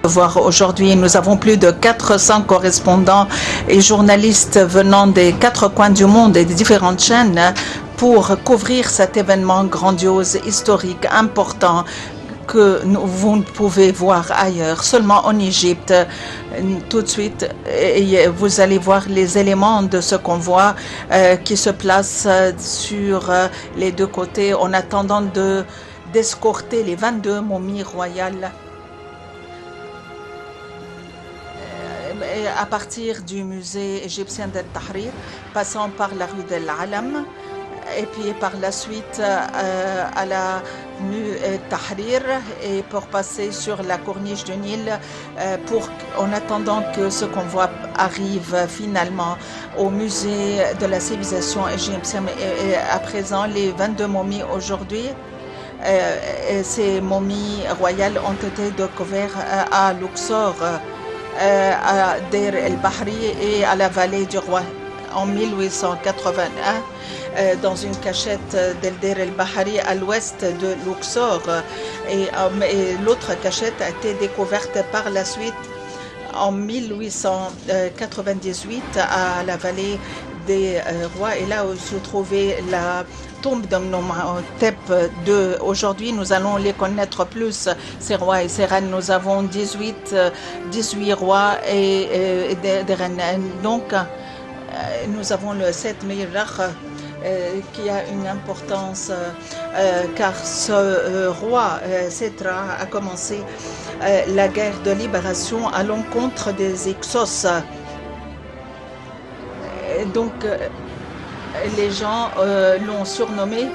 Voir aujourd'hui, nous avons plus de 400 correspondants et journalistes venant des 4 coins du monde et des différentes chaînes pour couvrir cet événement grandiose, historique, important que vous ne pouvez voir ailleurs, seulement en Égypte. Tout de suite, vous allez voir les éléments de ce convoi qui se place sur les deux côtés en attendant d'escorter les 22 momies royales à partir du musée égyptien de Tahrir, passant par la rue de l'Alam, et puis par la suite à l'avenue Tahrir, et pour passer sur la corniche du Nil, en attendant que ce convoi arrive finalement au musée de la civilisation égyptienne. Et à présent, les 22 momies aujourd'hui, ces momies royales ont été découvertes à Luxor, à Deir el-Bahri et à la vallée du roi en 1881 dans une cachette d'El Deir el-Bahri à l'ouest de Luxor, et l'autre cachette a été découverte par la suite en 1898 à la vallée des rois, et là où se trouvait la tombe d'Amenhotep II. Aujourd'hui, nous allons les connaître plus, ces rois et ces reines. Nous avons 18 rois et des reines. Donc, nous avons le 7 Mirach qui a une importance car ce roi Sétra a commencé la guerre de libération à l'encontre des Hyksos. Donc, les gens l'ont surnommé,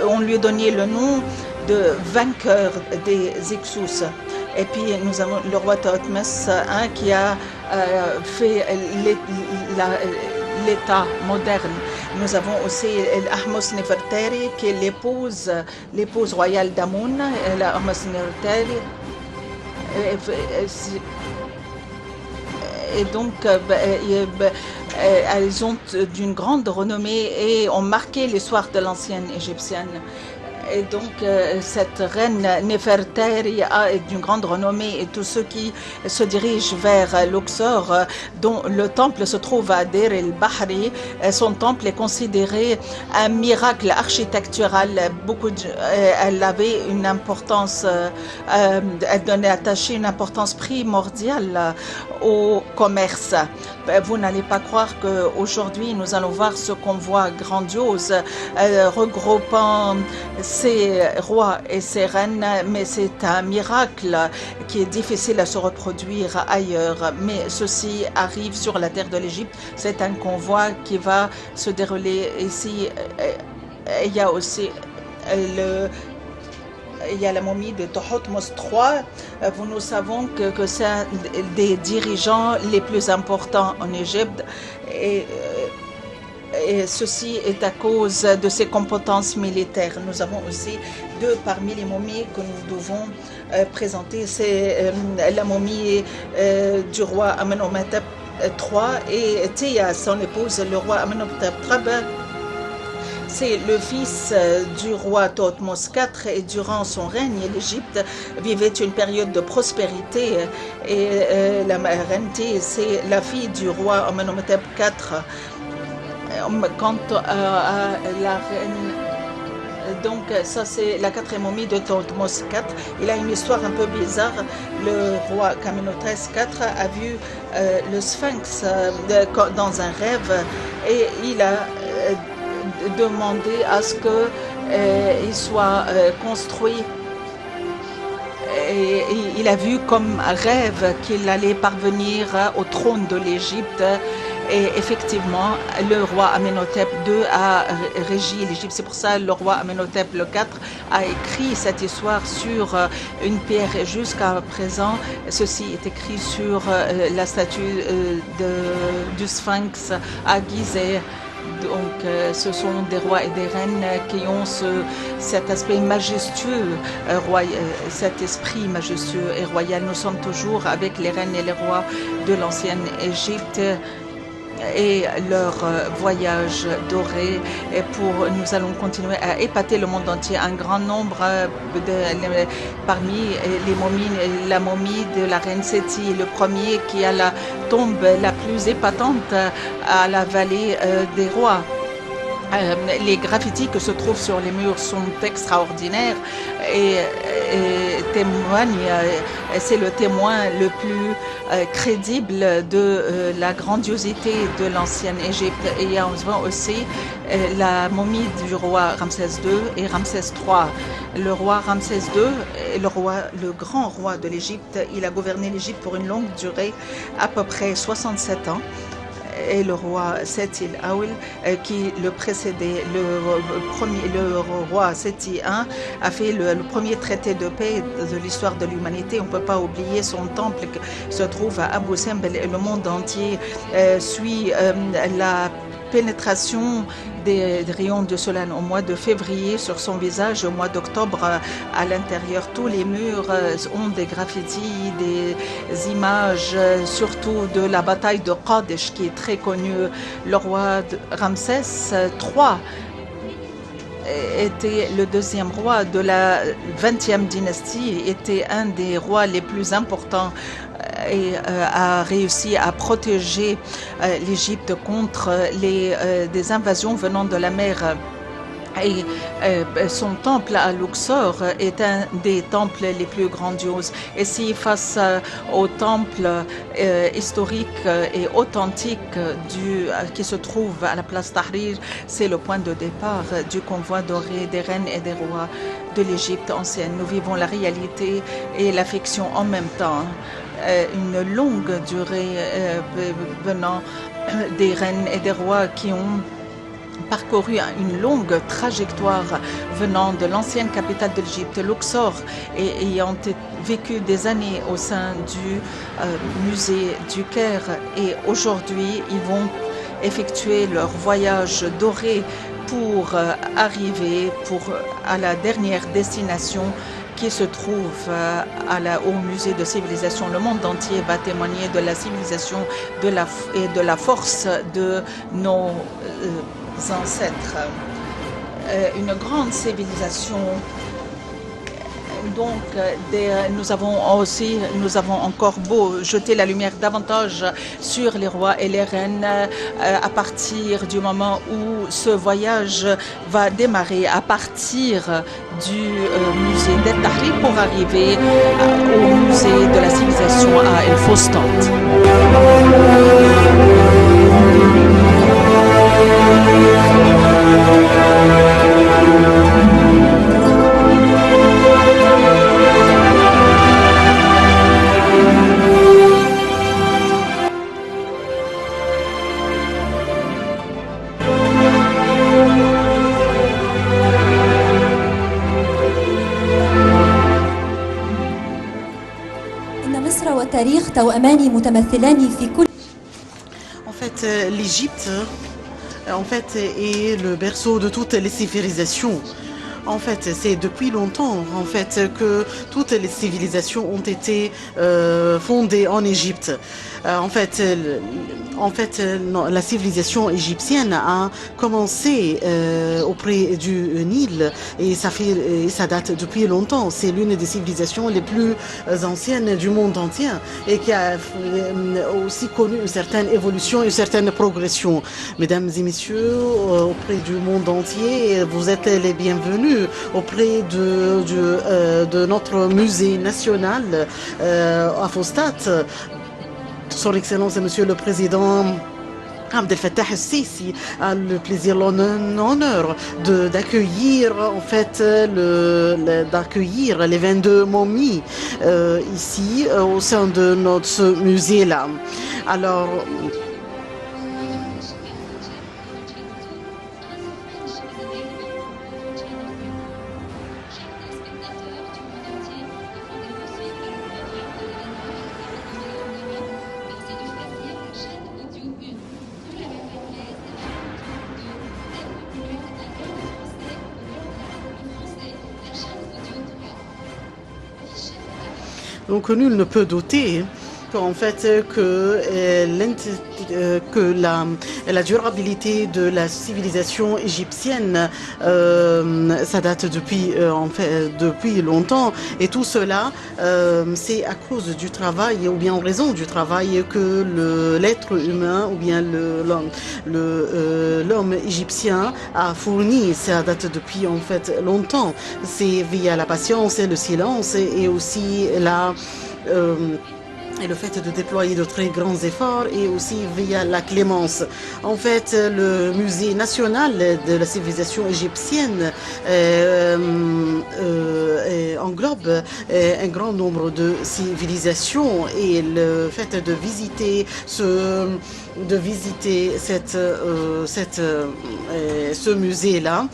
on lui a donné le nom de vainqueur des Hyksos. Et puis nous avons le roi Thotmès I qui a fait l'État moderne. Nous avons aussi Ahmos Nefertari qui est l'épouse royale d'Amun, Ahmos Nefertari. Et donc, elles ont d'une grande renommée et ont marqué l'histoire de l'ancienne égyptienne. Et donc, cette reine Nefertari est d'une grande renommée, et tous ceux qui se dirigent vers Luxor, dont le temple se trouve à Deir el-Bahri, son temple est considéré un miracle architectural. Elle avait une importance, elle attachait une importance primordiale au commerce. Vous n'allez pas croire qu'aujourd'hui, nous allons voir ce convoi grandiose regroupant ces rois et ces reines, mais c'est un miracle qui est difficile à se reproduire ailleurs. Mais ceci arrive sur la terre de l'Égypte. C'est un convoi qui va se dérouler ici. Il y a aussi la momie de Tohotmos III. Nous savons que c'est un des dirigeants les plus importants en Égypte. Et ceci est à cause de ses compétences militaires. Nous avons aussi deux parmi les momies que nous devons présenter. C'est la momie du roi Amenhotep III et Tia, son épouse, le roi Amenhotep III. C'est le fils du roi Thotmos IV, et durant son règne, l'Égypte vivait une période de prospérité. Et la reine Tia, c'est la fille du roi Amenhotep IV. Quant à la reine, donc ça c'est la quatrième momie de Thotmos IV. Il a une histoire un peu bizarre. Le roi Amenhotep IV a vu le Sphinx dans un rêve, et il a demandé à ce qu'il soit construit. Et il a vu comme rêve qu'il allait parvenir au trône de l'Égypte. Et effectivement, le roi Amenhotep II a régi l'Égypte. C'est pour ça que le roi Amenhotep IV a écrit cette histoire sur une pierre. Et jusqu'à présent, ceci est écrit sur la statue du Sphinx à Gizeh. Donc, ce sont des rois et des reines qui ont cet aspect majestueux, cet esprit majestueux et royal. Nous sommes toujours avec les reines et les rois de l'ancienne Égypte. et leur voyage doré. Et nous allons continuer à épater le monde entier. Un grand nombre parmi les momies, la momie de la reine Séti, le premier qui a la tombe la plus épatante à la vallée des rois. Les graffitis que se trouvent sur les murs sont extraordinaires et témoignent, c'est le témoin le plus crédible de la grandiosité de l'ancienne Égypte. Et on voit aussi la momie du roi Ramsès II et Ramsès III. Le roi Ramsès II est le grand roi de l'Égypte. Il a gouverné l'Égypte pour une longue durée, à peu près 67 ans. Et le roi Seti el-Awel qui le précédait, le roi Seti I a fait le premier traité de paix de l'histoire de l'humanité. On ne peut pas oublier son temple qui se trouve à Abu Simbel et le monde entier suit la pénétration des rayons de soleil au mois de février sur son visage, au mois d'octobre à l'intérieur. Tous les murs ont des graffitis, des images, surtout de la bataille de Qadesh qui est très connue. Le roi Ramsès III était le deuxième roi de la 20e dynastie, était un des rois les plus importants et a réussi à protéger l'Égypte contre des invasions venant de la mer. Et son temple à Luxor est un des temples les plus grandioses. Et si face au temple historique et authentique qui se trouve à la place Tahrir, c'est le point de départ du convoi doré des reines et des rois de l'Égypte ancienne. Nous vivons la réalité et l'affection en même temps. Une longue durée venant des reines et des rois qui ont parcouru une longue trajectoire venant de l'ancienne capitale de l'Égypte, Luxor, et ayant vécu des années au sein du musée du Caire. Et aujourd'hui, ils vont effectuer leur voyage doré pour arriver à la dernière destination qui se trouve au musée de civilisation. Le monde entier va témoigner de la civilisation et de la force de nos ancêtres. Une grande civilisation. Donc, nous avons encore beau jeter la lumière davantage sur les rois et les reines à partir du moment où ce voyage va démarrer, à partir du musée d'El Tahrir pour arriver au musée de la civilisation à El Fostat. En fait, l'Égypte est le berceau de toutes les civilisations. En fait, c'est depuis longtemps que toutes les civilisations ont été fondées en Égypte. La civilisation égyptienne a commencé auprès du Nil et ça date depuis longtemps. C'est l'une des civilisations les plus anciennes du monde entier et qui a aussi connu une certaine évolution, une certaine progression. Mesdames et messieurs, auprès du monde entier, vous êtes les bienvenus auprès de notre musée national à Fostat. Son Excellence, Monsieur le Président Abdel Fattah el-Sisi a le plaisir, l'honneur d'accueillir les 22 momies ici au sein de notre musée-là. Alors, donc nul ne peut douter qu'en fait que la durabilité de la civilisation égyptienne ça date depuis longtemps, et tout cela c'est à cause du travail ou bien en raison du travail que l'être humain ou bien l'homme égyptien a fourni. Ça date depuis en fait longtemps. C'est via la patience et le silence et aussi et le fait de déployer de très grands efforts et aussi via la clémence. En fait, le musée national de la civilisation égyptienne englobe un grand nombre de civilisations, et le fait de visiter ce musée-là,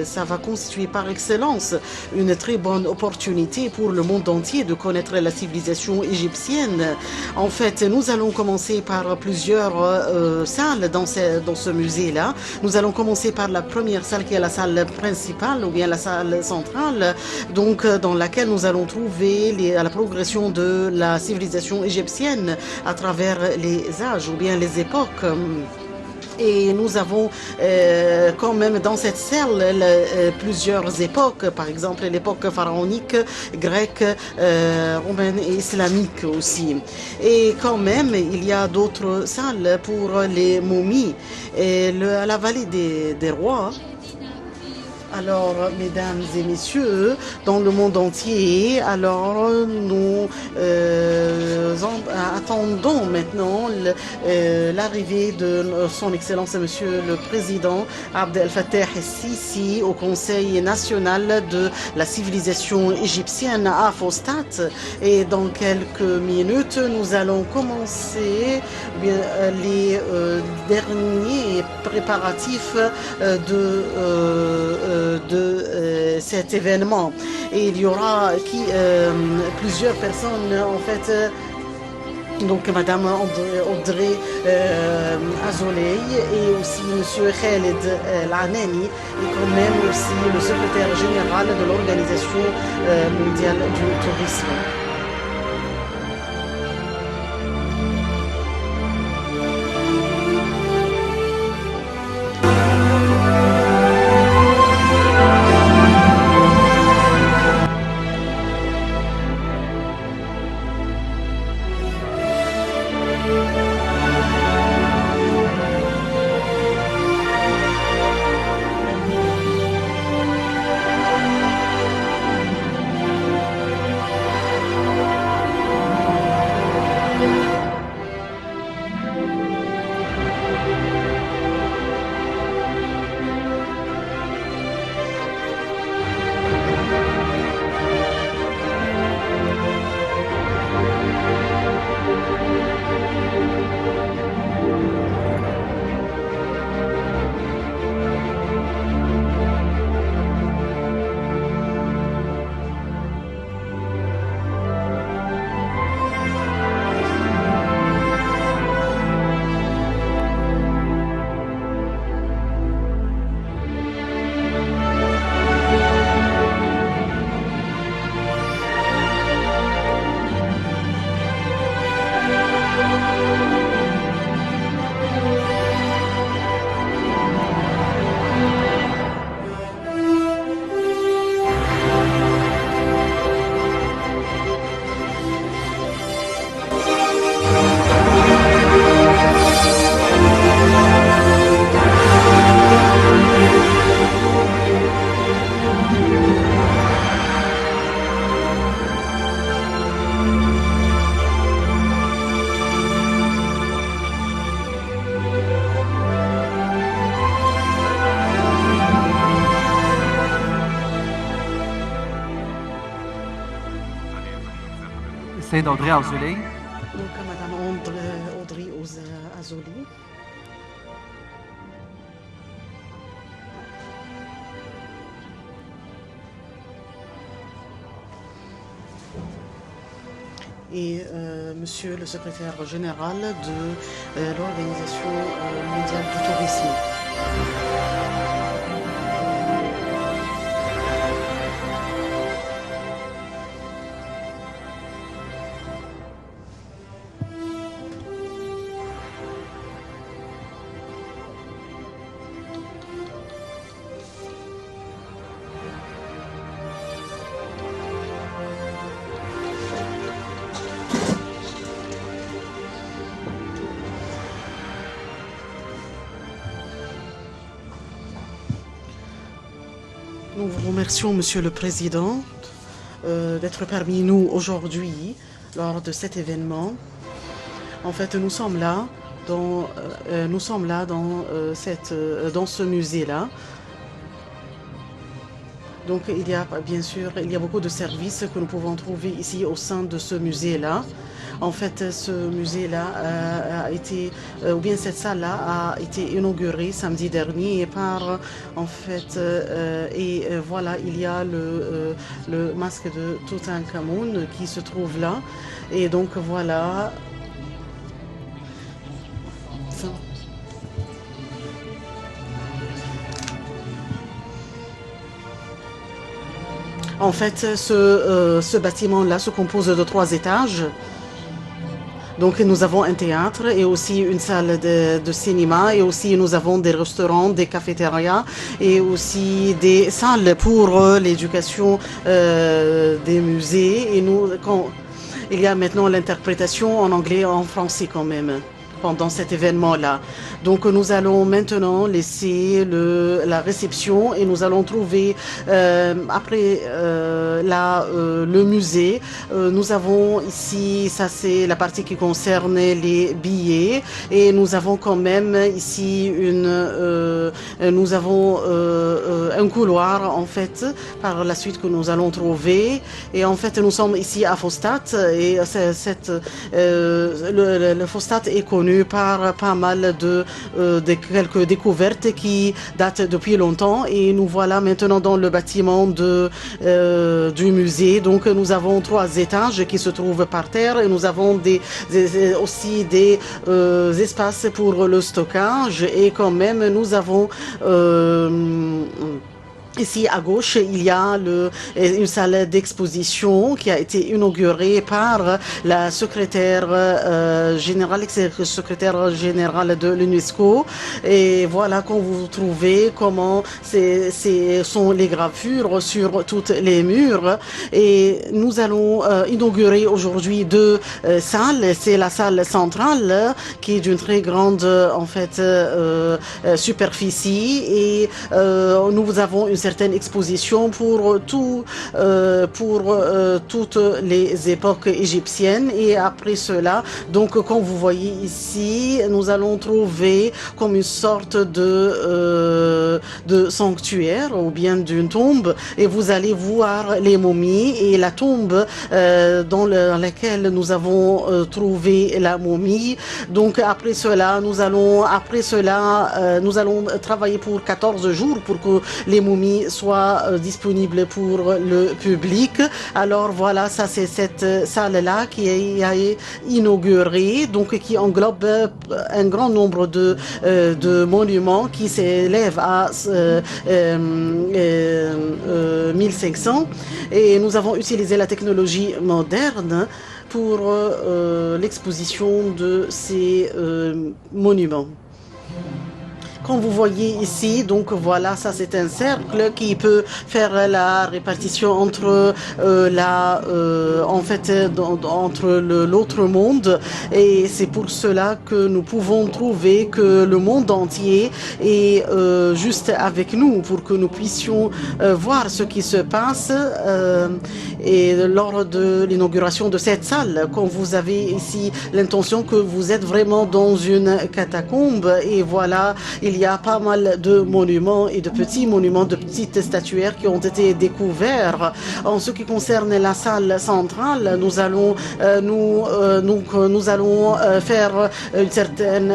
ça va constituer par excellence une très bonne opportunité pour le monde entier de connaître la civilisation égyptienne. En fait, nous allons commencer par plusieurs salles dans ce musée-là. Nous allons commencer par la première salle qui est la salle principale ou bien la salle centrale, donc dans laquelle nous allons trouver la progression de la civilisation égyptienne à travers les âges ou bien les époques. Et nous avons quand même dans cette salle plusieurs époques, par exemple l'époque pharaonique, grecque, romaine et islamique aussi. Et quand même, il y a d'autres salles pour les momies. Et la vallée des rois. Alors, mesdames et messieurs, dans le monde entier, alors nous attendons maintenant l'arrivée de son Excellence Monsieur le Président Abdel Fattah el-Sisi au Conseil national de la civilisation égyptienne à Fostat. Et dans quelques minutes, nous allons commencer les derniers préparatifs de cet événement. Et il y aura plusieurs personnes en fait. Donc Madame Audrey Azoulay et aussi Monsieur Khaled Al-Anani et quand même aussi le secrétaire général de l'Organisation mondiale du tourisme. Sainte Audrey Azoulay. Donc Madame Audrey Azoulay. Et Monsieur le secrétaire général de l'Organisation mondiale du tourisme. Nous vous remercions, Monsieur le Président, d'être parmi nous aujourd'hui lors de cet événement. En fait, nous sommes là dans ce musée-là. Donc, bien sûr, il y a beaucoup de services que nous pouvons trouver ici au sein de ce musée-là. En fait, ce musée-là a été, ou bien cette salle-là a été inaugurée samedi dernier par, en fait, voilà, il y a le masque de Toutankhamon qui se trouve là. Et donc, voilà. En fait, ce bâtiment-là se compose de 3 étages. Donc, nous avons un théâtre et aussi une salle de cinéma et aussi nous avons des restaurants, des cafétérias et aussi des salles pour l'éducation des musées. Et il y a maintenant l'interprétation en anglais et en français quand même pendant cet événement-là. Donc nous allons maintenant laisser la réception et nous allons trouver après le musée. Nous avons ici, ça c'est la partie qui concerne les billets et nous avons quand même ici nous avons un couloir en fait par la suite que nous allons trouver et en fait nous sommes ici à Fostat et le Fostat est connu par pas mal de quelques découvertes qui datent depuis longtemps et nous voilà maintenant dans le bâtiment du musée. Donc nous avons 3 étages qui se trouvent par terre et nous avons aussi des espaces pour le stockage et quand même nous avons ici à gauche, il y a une salle d'exposition qui a été inaugurée par la secrétaire générale de l'UNESCO. Et voilà quand vous trouvez comment sont les gravures sur toutes les murs. Et nous allons inaugurer aujourd'hui 2 salles. C'est la salle centrale qui est d'une très grande en fait superficie et nous avons une certaine exposition pour toutes les époques égyptiennes et après cela, donc comme vous voyez ici, nous allons trouver comme une sorte de sanctuaire ou bien d'une tombe et vous allez voir les momies et la tombe dans laquelle nous avons trouvé la momie. Donc après cela, nous allons travailler pour 14 jours pour que les momies soit disponible pour le public. Alors voilà, ça c'est cette salle-là qui a inaugurée, donc qui englobe un grand nombre de monuments qui s'élèvent à 1500 et nous avons utilisé la technologie moderne pour l'exposition de ces monuments. Comme vous voyez ici, donc voilà, ça c'est un cercle qui peut faire la répartition entre entre l'autre monde et c'est pour cela que nous pouvons trouver que le monde entier est juste avec nous pour que nous puissions voir ce qui se passe et lors de l'inauguration de cette salle, quand vous avez ici l'intention que vous êtes vraiment dans une catacombe et voilà, il y a pas mal de monuments et de petits monuments, de petites statuaires qui ont été découverts. En ce qui concerne la salle centrale, nous allons faire une certaine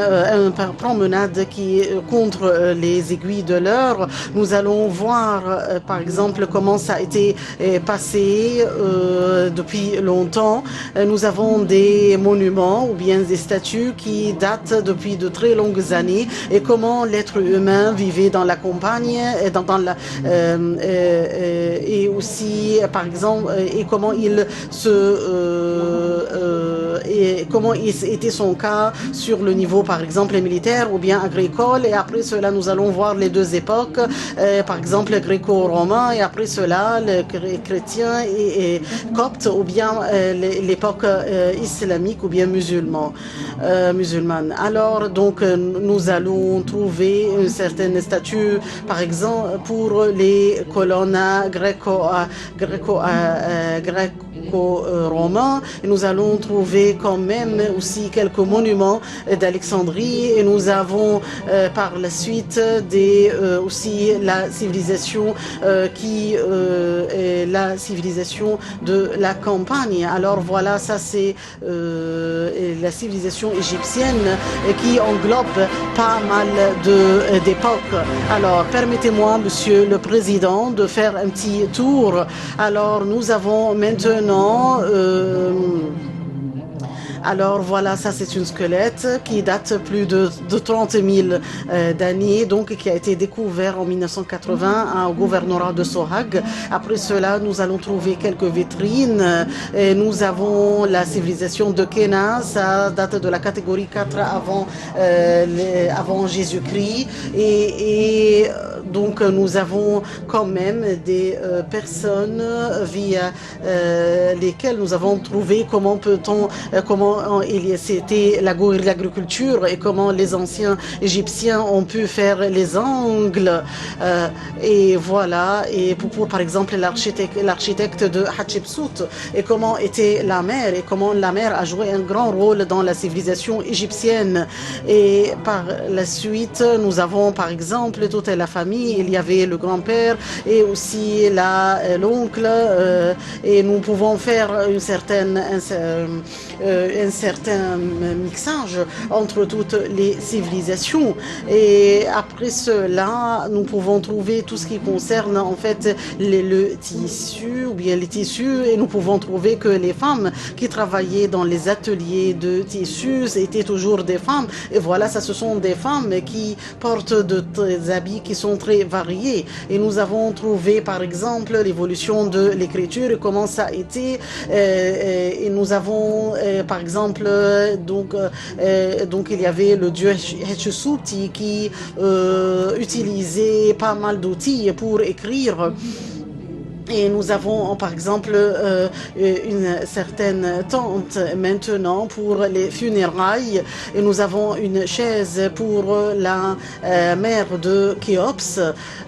promenade qui contre les aiguilles de l'heure. Nous allons voir par exemple comment ça a été passé depuis longtemps. Nous avons des monuments ou bien des statues qui datent depuis de très longues années et comment l'être humain vivait dans la campagne et aussi par exemple et comment il et comment était son cas sur le niveau, par exemple, militaire ou bien agricole. Et après cela, nous allons voir les deux époques, par exemple, gréco-romain, et après cela, le chrétien et copte, ou bien l'époque islamique ou bien musulmane. Alors, donc, nous allons trouver une certaine statue, par exemple, pour les colonnes gréco-romains. Nous allons trouver quand même aussi quelques monuments d'Alexandrie, et nous avons par la suite aussi la civilisation qui est la civilisation de la campagne. Alors voilà, ça c'est la civilisation égyptienne qui englobe pas mal d'époques. Alors permettez-moi, Monsieur le Président, de faire un petit tour. Alors nous avons maintenant alors voilà, ça c'est une squelette qui date plus de 30 000 d'années, donc qui a été découvert en 1980 au gouvernorat de Sohag. Après cela, nous allons trouver quelques vitrines. Et nous avons la civilisation de Kéna, ça date de la catégorie 4 avant Jésus-Christ. Et donc nous avons quand même des personnes via lesquelles nous avons trouvé comment c'était l'agriculture et comment les anciens Égyptiens ont pu faire les angles. Et voilà, et pour par exemple l'architecte de Hatshepsut, et comment était la mer, et comment la mer a joué un grand rôle dans la civilisation égyptienne. Et par la suite, nous avons par exemple toute la famille. Il y avait le grand-père et aussi l'oncle, et nous pouvons faire un certain mixage entre toutes les civilisations. Et après cela, nous pouvons trouver tout ce qui concerne en fait le tissu ou bien les tissus, et nous pouvons trouver que les femmes qui travaillaient dans les ateliers de tissus étaient toujours des femmes. Et voilà, ça ce sont des femmes qui portent des habits qui sont très variés. Et nous avons trouvé par exemple l'évolution de l'écriture et comment ça a été. Et nous avons par exemple donc il y avait le dieu Hatshepsut qui utilisait pas mal d'outils pour écrire. Et nous avons par exemple une certaine tente maintenant pour les funérailles, et nous avons une chaise pour la mère de Khéops,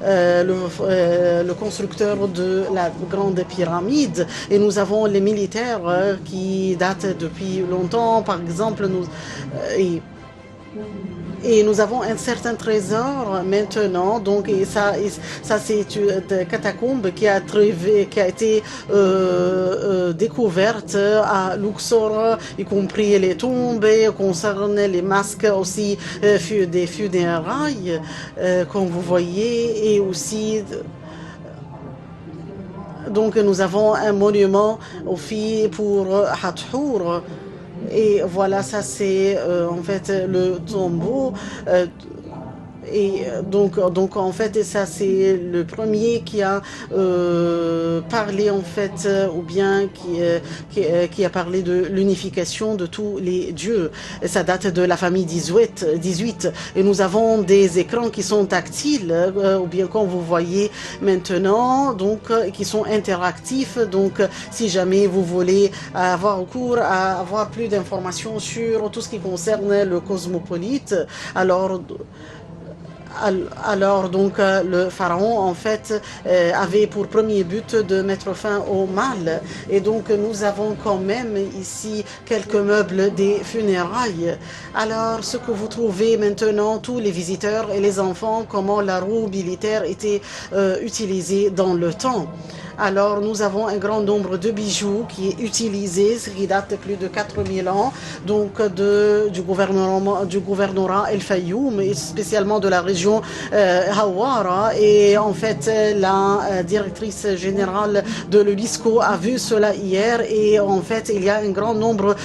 le constructeur de la grande pyramide. Et nous avons les militaires qui datent depuis longtemps, par exemple et nous avons un certain trésor maintenant, donc ça c'est une catacombe qui a été découverte à Luxor, y compris les tombes, concerne les masques aussi des funérailles, comme vous voyez, et aussi. Donc nous avons un monument aux filles pour Hathor. Et voilà, ça c'est en fait le tombeau. Et donc en fait, ça c'est le premier qui a parlé en fait, ou bien qui a parlé de l'unification de tous les dieux. Et ça date de la famille 18. Et nous avons des écrans qui sont tactiles, ou bien comme vous voyez maintenant, donc qui sont interactifs. Donc si jamais vous voulez avoir recours à avoir plus d'informations sur tout ce qui concerne le cosmopolite, alors donc le pharaon en fait avait pour premier but de mettre fin au mal. Et donc nous avons quand même ici quelques meubles des funérailles. Alors ce que vous trouvez maintenant, tous les visiteurs et les enfants, comment la roue militaire était utilisée dans le temps. Alors nous avons un grand nombre de bijoux qui est utilisé, ce qui date de plus de 4000 ans, donc du gouvernorat El Fayoum, et spécialement de la région Hawara. Et en fait la directrice générale de l'UNESCO a vu cela hier, et en fait il y a un grand nombre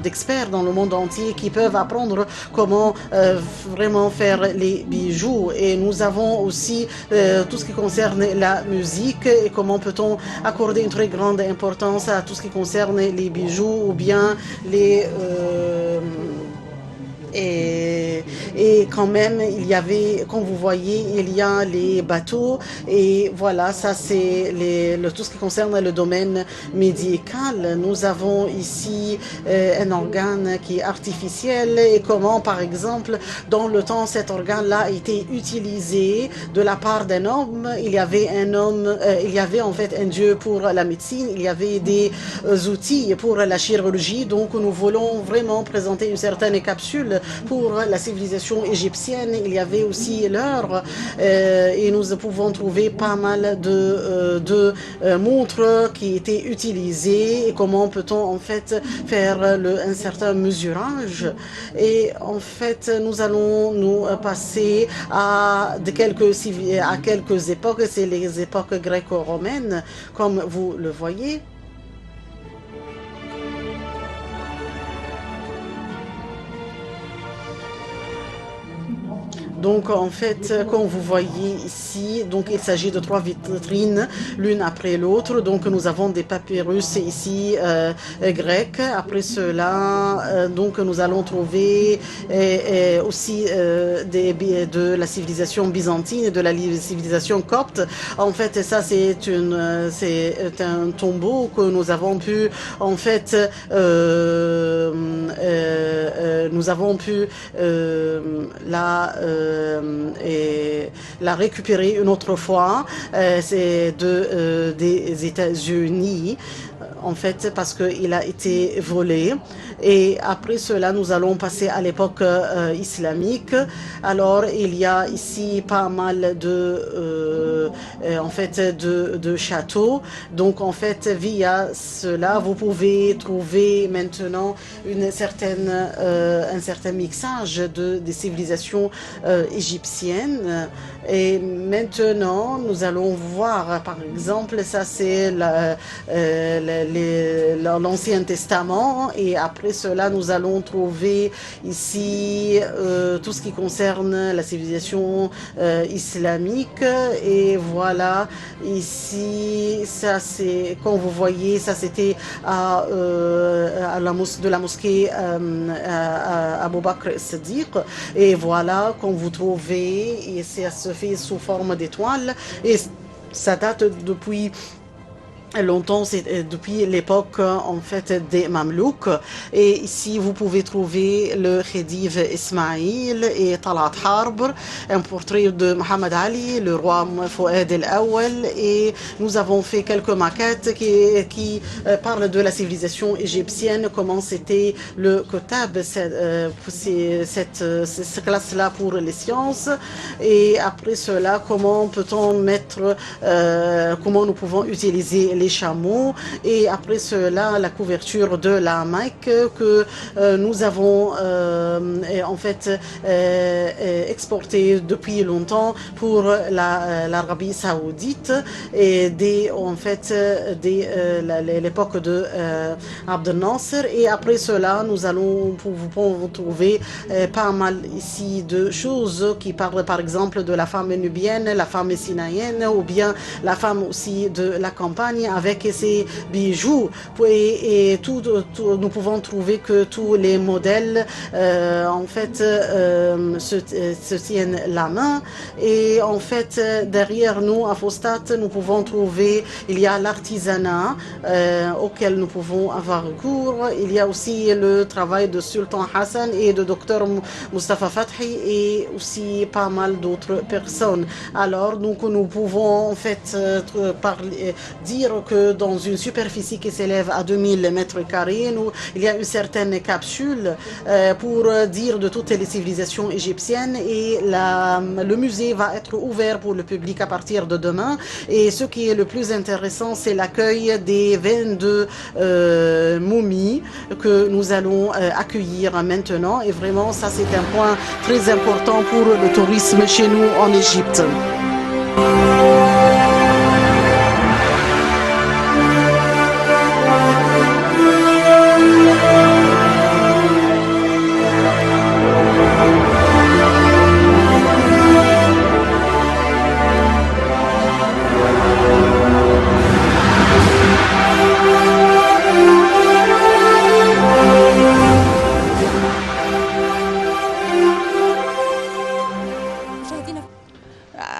d'experts dans le monde entier qui peuvent apprendre comment vraiment faire les bijoux. Et nous avons aussi tout ce qui concerne concerne la musique et comment peut-on accorder une très grande importance à tout ce qui concerne les bijoux ou bien les... et quand même, il y avait, comme vous voyez, il y a les bateaux et voilà, ça c'est tout ce qui concerne le domaine médical. Nous avons ici un organe qui est artificiel et comment, par exemple, dans le temps, cet organe-là a été utilisé de la part d'un homme. Il y avait un homme, il y avait en fait un dieu pour la médecine, il y avait des outils pour la chirurgie. Donc, nous voulons vraiment présenter une certaine capsule pour la civilisation égyptienne. Il y avait aussi l'heure et nous pouvons trouver pas mal de montres qui étaient utilisées et comment peut-on en fait faire un certain mesurage. Et en fait, nous allons nous passer à quelques époques. C'est les époques gréco-romaines, comme vous le voyez. Donc, en fait, comme vous voyez ici, donc il s'agit de 3 vitrines, l'une après l'autre. Donc, nous avons des papyrus ici grecs. Après cela, nous allons trouver aussi de la civilisation byzantine et de la civilisation copte. En fait, ça, c'est un tombeau que nous avons pu, en fait, la récupérer une autre fois. C'est des États-Unis, en fait, parce qu'il a été volé. Et après cela, nous allons passer à l'époque islamique. Alors, il y a ici pas mal de châteaux. Donc, en fait, via cela, vous pouvez trouver maintenant un certain mixage des civilisations égyptiennes. Et maintenant, nous allons voir, par exemple, ça c'est l'Ancien Testament. Et après cela, nous allons trouver ici tout ce qui concerne la civilisation islamique. Et voilà, ici, ça c'est, comme vous voyez, ça c'était de la mosquée Abu Bakr Siddiq. Et voilà, comme vous trouvez, et ça se fait sous forme d'étoiles. Et ça date depuis longtemps, c'est depuis l'époque en fait des Mamelouks. Et ici vous pouvez trouver le Khedive Ismaïl et Talat Harb, un portrait de Mohamed Ali, le roi Fouad el-Awwal. Et nous avons fait quelques maquettes qui parlent de la civilisation égyptienne, comment c'était le Kotab, cette classe-là pour les sciences. Et après cela, comment peut-on comment nous pouvons utiliser les chameaux. Et après cela, la couverture de la Mecque que nous avons en fait exportée depuis longtemps pour l'Arabie Saoudite et l'époque de Abdel Nasser. Et après cela, vous pouvez trouver pas mal ici de choses qui parlent par exemple de la femme nubienne, la femme sinaïenne ou bien la femme aussi de la campagne avec ses bijoux. Et nous pouvons trouver que tous les modèles en fait se tiennent la main. Et en fait, derrière nous, à Fostat, nous pouvons trouver, il y a l'artisanat auquel nous pouvons avoir recours. Il y a aussi le travail de Sultan Hassan et de Dr Mustafa Fathi et aussi pas mal d'autres personnes. Alors, nous pouvons en fait dire que dans une superficie qui s'élève à 2000 mètres carrés, il y a une certaine capsule pour dire de toutes les civilisations égyptiennes. Et le musée va être ouvert pour le public à partir de demain. Et ce qui est le plus intéressant, c'est l'accueil des 22 momies que nous allons accueillir maintenant. Et vraiment, ça c'est un point très important pour le tourisme chez nous en Égypte.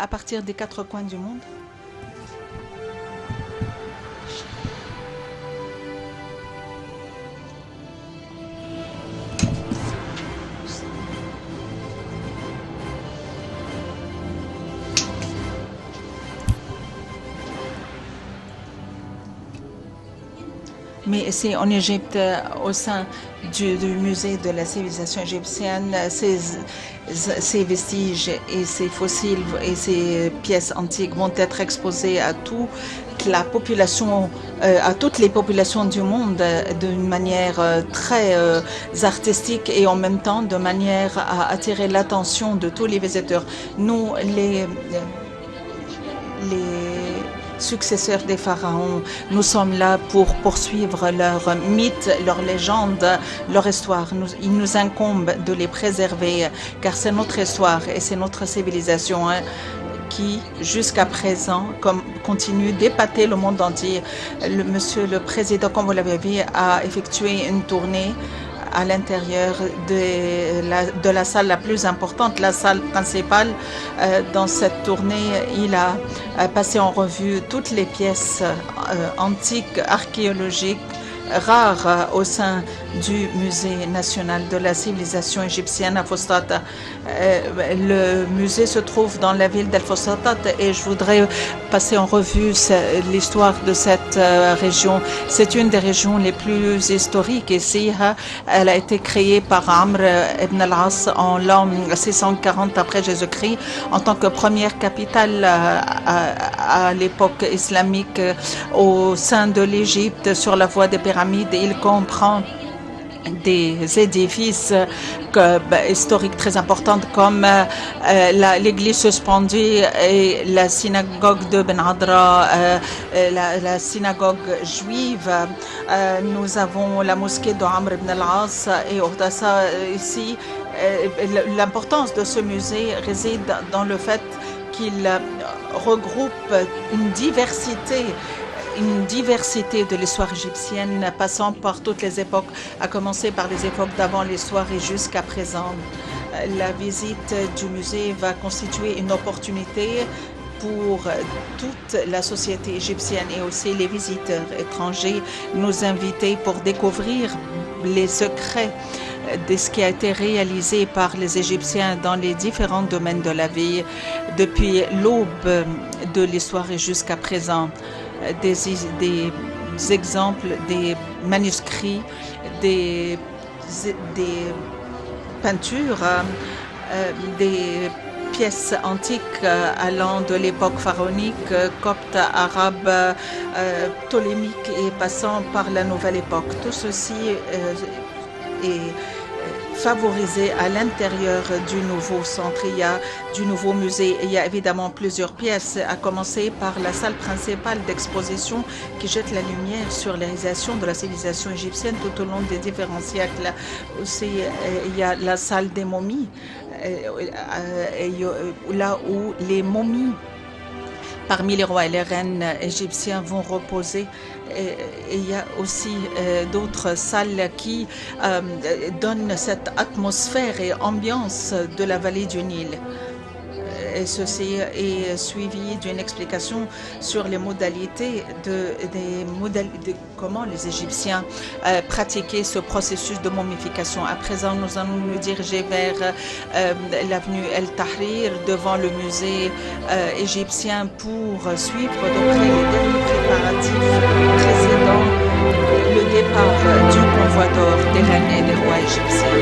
à partir des 4 coins du monde. Mais ici en Égypte, au sein du musée de la civilisation égyptienne, ces vestiges et ces fossiles et ces pièces antiques vont être exposés à toute la population, à toutes les populations du monde d'une manière très artistique et en même temps de manière à attirer l'attention de tous les visiteurs. Nous, les successeurs des pharaons, nous sommes là pour poursuivre leurs mythes, leurs légendes, leur histoire. Il nous incombe de les préserver car c'est notre histoire et c'est notre civilisation qui, jusqu'à présent, continue d'épater le monde entier. Monsieur le Président, comme vous l'avez vu, a effectué une tournée à l'intérieur de la salle la plus importante, la salle principale. Dans cette tournée, il a passé en revue toutes les pièces antiques, archéologiques, rares au sein du Musée national de la civilisation égyptienne à Fostat. Le musée se trouve dans la ville d'El Fostat et je voudrais passer en revue l'histoire de cette région. C'est une des régions les plus historiques ici. Elle a été créée par Amr ibn al-As en l'an 640 après Jésus-Christ en tant que première capitale à l'époque islamique au sein de l'Égypte sur la voie des pyramides. Il comprend des édifices historiques très importantes comme l'église suspendue et la synagogue de Ben Adra, la synagogue juive. Nous avons la mosquée de Amr ibn al-As et Ordassa ici. L'importance de ce musée réside dans le fait qu'il regroupe une diversité de l'histoire égyptienne passant par toutes les époques, à commencer par les époques d'avant l'histoire et jusqu'à présent. La visite du musée va constituer une opportunité pour toute la société égyptienne et aussi les visiteurs étrangers, nous inviter pour découvrir les secrets de ce qui a été réalisé par les Égyptiens dans les différents domaines de la vie depuis l'aube de l'histoire et jusqu'à présent. Des exemples, des manuscrits, des peintures, des pièces antiques allant de l'époque pharaonique, copte, arabe, ptolémique et passant par la nouvelle époque. Tout ceci est favorisé à l'intérieur du nouveau centre, du nouveau musée. Il y a évidemment plusieurs pièces, à commencer par la salle principale d'exposition qui jette la lumière sur les réalisations de la civilisation égyptienne tout au long des différents siècles. Aussi, il y a la salle des momies, là où les momies parmi les rois et les reines égyptiens vont reposer. Et il y a aussi d'autres salles qui donnent cette atmosphère et ambiance de la vallée du Nil. Et ceci est suivi d'une explication sur les modalités de comment les Égyptiens pratiquaient ce processus de momification. À présent, nous allons nous diriger vers l'avenue El Tahrir devant le musée égyptien pour suivre de près les derniers préparatifs précédant le départ du convoi d'or des reines et des rois égyptiens.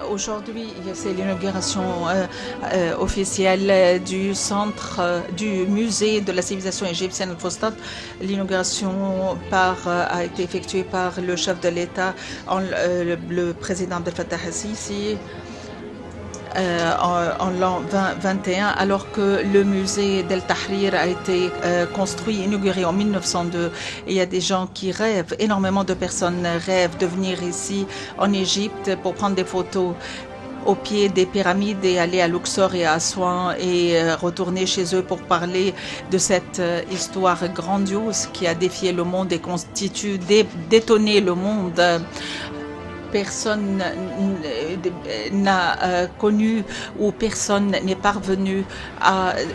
Aujourd'hui, c'est l'inauguration officielle du centre, du musée de la civilisation égyptienne de Fostat. L'inauguration a été effectuée par le chef de l'État, le président Abdel Fattah el-Sisi, en l'an 2021, alors que le musée d'El Tahrir a été construit, inauguré en 1902. Et il y a des gens qui rêvent, énormément de personnes rêvent de venir ici en Égypte pour prendre des photos. au pied des pyramides et aller à Luxor et à Assouan et retourner chez eux pour parler de cette histoire grandiose qui a défié le monde et constitue, détonné le monde. Personne n'a connu ou personne n'est parvenu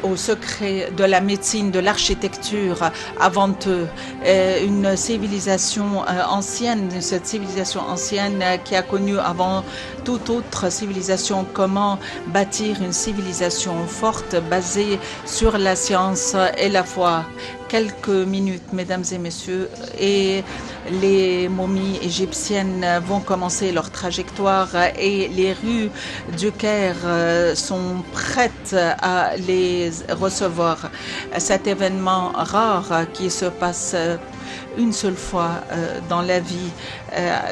au secret de la médecine, de l'architecture avant eux. Une civilisation ancienne, cette civilisation ancienne qui a connu avant toute autre civilisation comment bâtir une civilisation forte basée sur la science et la foi. Quelques minutes, mesdames et messieurs, et les momies égyptiennes vont commencer leur trajectoire et les rues du Caire sont prêtes à les recevoir. Cet événement rare qui se passe une seule fois dans la vie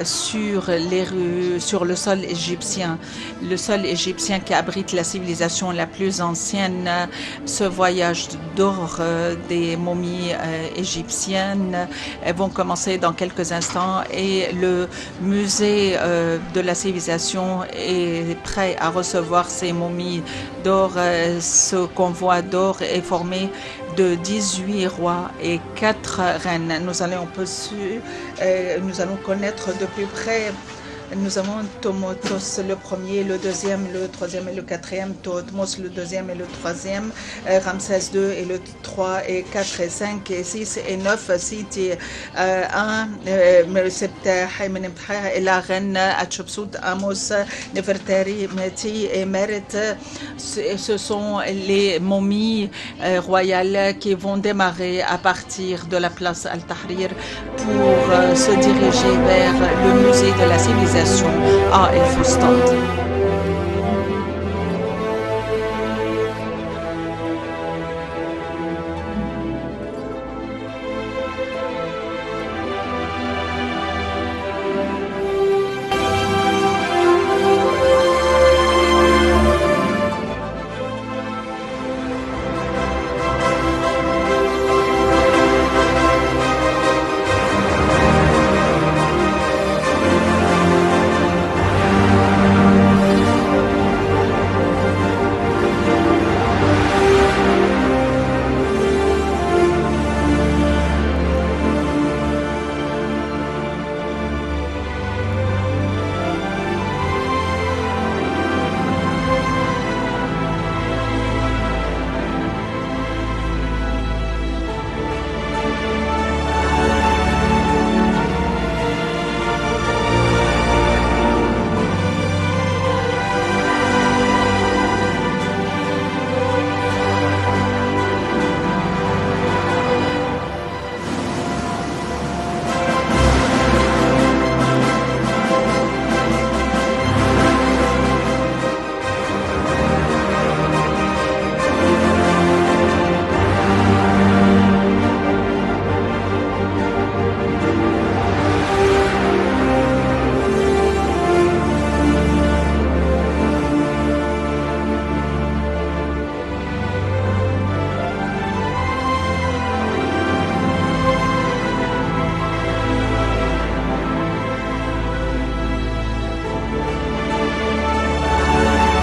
sur les rues, sur le sol égyptien qui abrite la civilisation la plus ancienne. Ce voyage d'or des momies égyptiennes vont commencer dans quelques instants et le musée de la civilisation est prêt à recevoir ces momies d'or. Ce convoi d'or est formé de 18 rois et 4 reines. Nous allons connaître de plus près. Nous avons Thutmose le premier, le deuxième, le troisième et le quatrième, Thutmose le deuxième et le troisième, Ramsès II et le 3 et 4 et 5 et 6 et 9, Siti 1, et la reine Hatshepsut, Amos, Nefertari, Méti et Meret. Ce sont les momies royales qui vont démarrer à partir de la place Al-Tahrir pour se diriger vers le musée de la civilisation à El Fustat.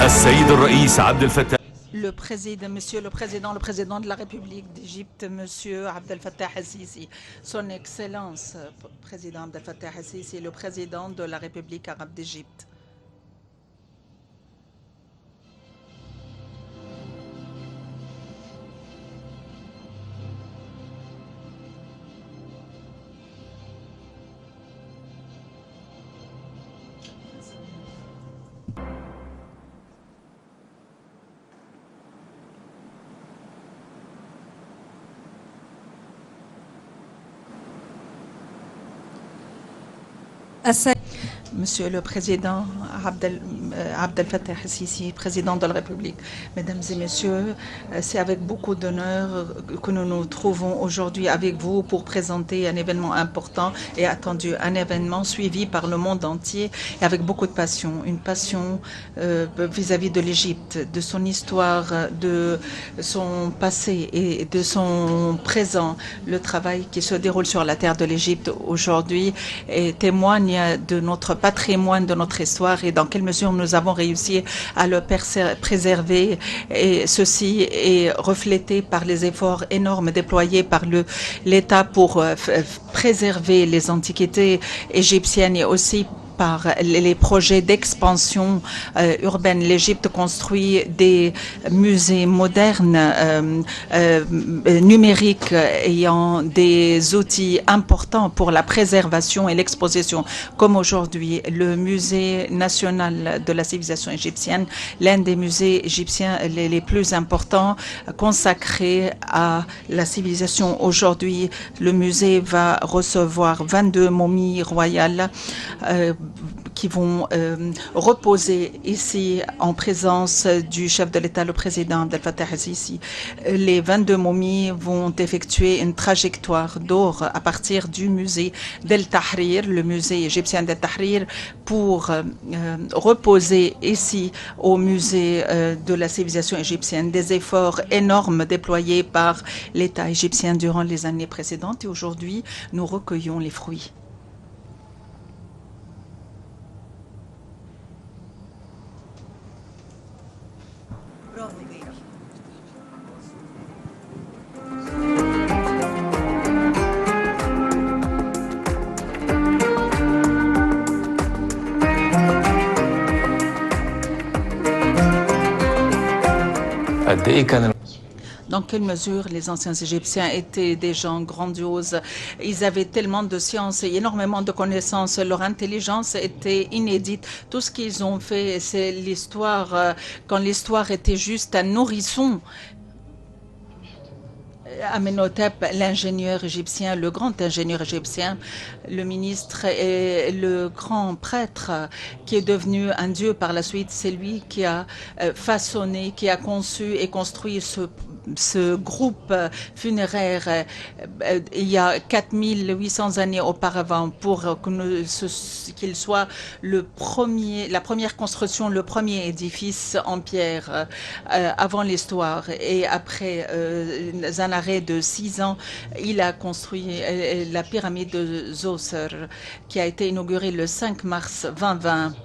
السيد الرئيس عبد الفتاح Monsieur le Président de la République d'Égypte, Monsieur Abdel Fattah el-Sisi, Son Excellence, Président Abdel Fattah el-Sisi, le Président de la République arabe d'Égypte. Monsieur le Président Abdel Fattah el-Sisi, Président de la République, Mesdames et Messieurs, c'est avec beaucoup d'honneur que nous nous trouvons aujourd'hui avec vous pour présenter un événement important et attendu, un événement suivi par le monde entier et avec beaucoup de passion, une passion vis-à-vis de l'Égypte, de son histoire, de son passé et de son présent. Le travail qui se déroule sur la terre de l'Égypte aujourd'hui témoigne de notre patrimoine de notre histoire et dans quelle mesure nous avons réussi à le préserver. Et ceci est reflété par les efforts énormes déployés par l'État pour préserver les antiquités égyptiennes et aussi par les projets d'expansion urbaine. L'Égypte construit des musées modernes numériques ayant des outils importants pour la préservation et l'exposition, comme aujourd'hui le musée national de la civilisation égyptienne, l'un des musées égyptiens les plus importants consacrés à la civilisation. Aujourd'hui, le musée va recevoir 22 momies royales qui vont reposer ici en présence du chef de l'État, le président Abdel Fattah el-Sisi. Les 22 momies vont effectuer une trajectoire d'or à partir du musée d'El Tahrir, le musée égyptien d'El Tahrir, pour reposer ici au musée de la civilisation égyptienne. Des efforts énormes déployés par l'État égyptien durant les années précédentes et aujourd'hui, nous recueillons les fruits. Dans quelle mesure les anciens Égyptiens étaient des gens grandioses. Ils avaient tellement de science et énormément de connaissances. Leur intelligence était inédite. Tout ce qu'ils ont fait, c'est l'histoire, quand l'histoire était juste un nourrisson. Amenhotep, l'ingénieur égyptien, le grand ingénieur égyptien, le ministre et le grand prêtre qui est devenu un dieu par la suite, c'est lui qui a façonné, qui a conçu et construit ce groupe funéraire il y a 4800 années auparavant pour qu'il soit la première construction, le premier édifice en pierre avant l'histoire. Et après un arrêt de 6 ans, il a construit la pyramide de Zoser qui a été inaugurée le 5 mars 2020.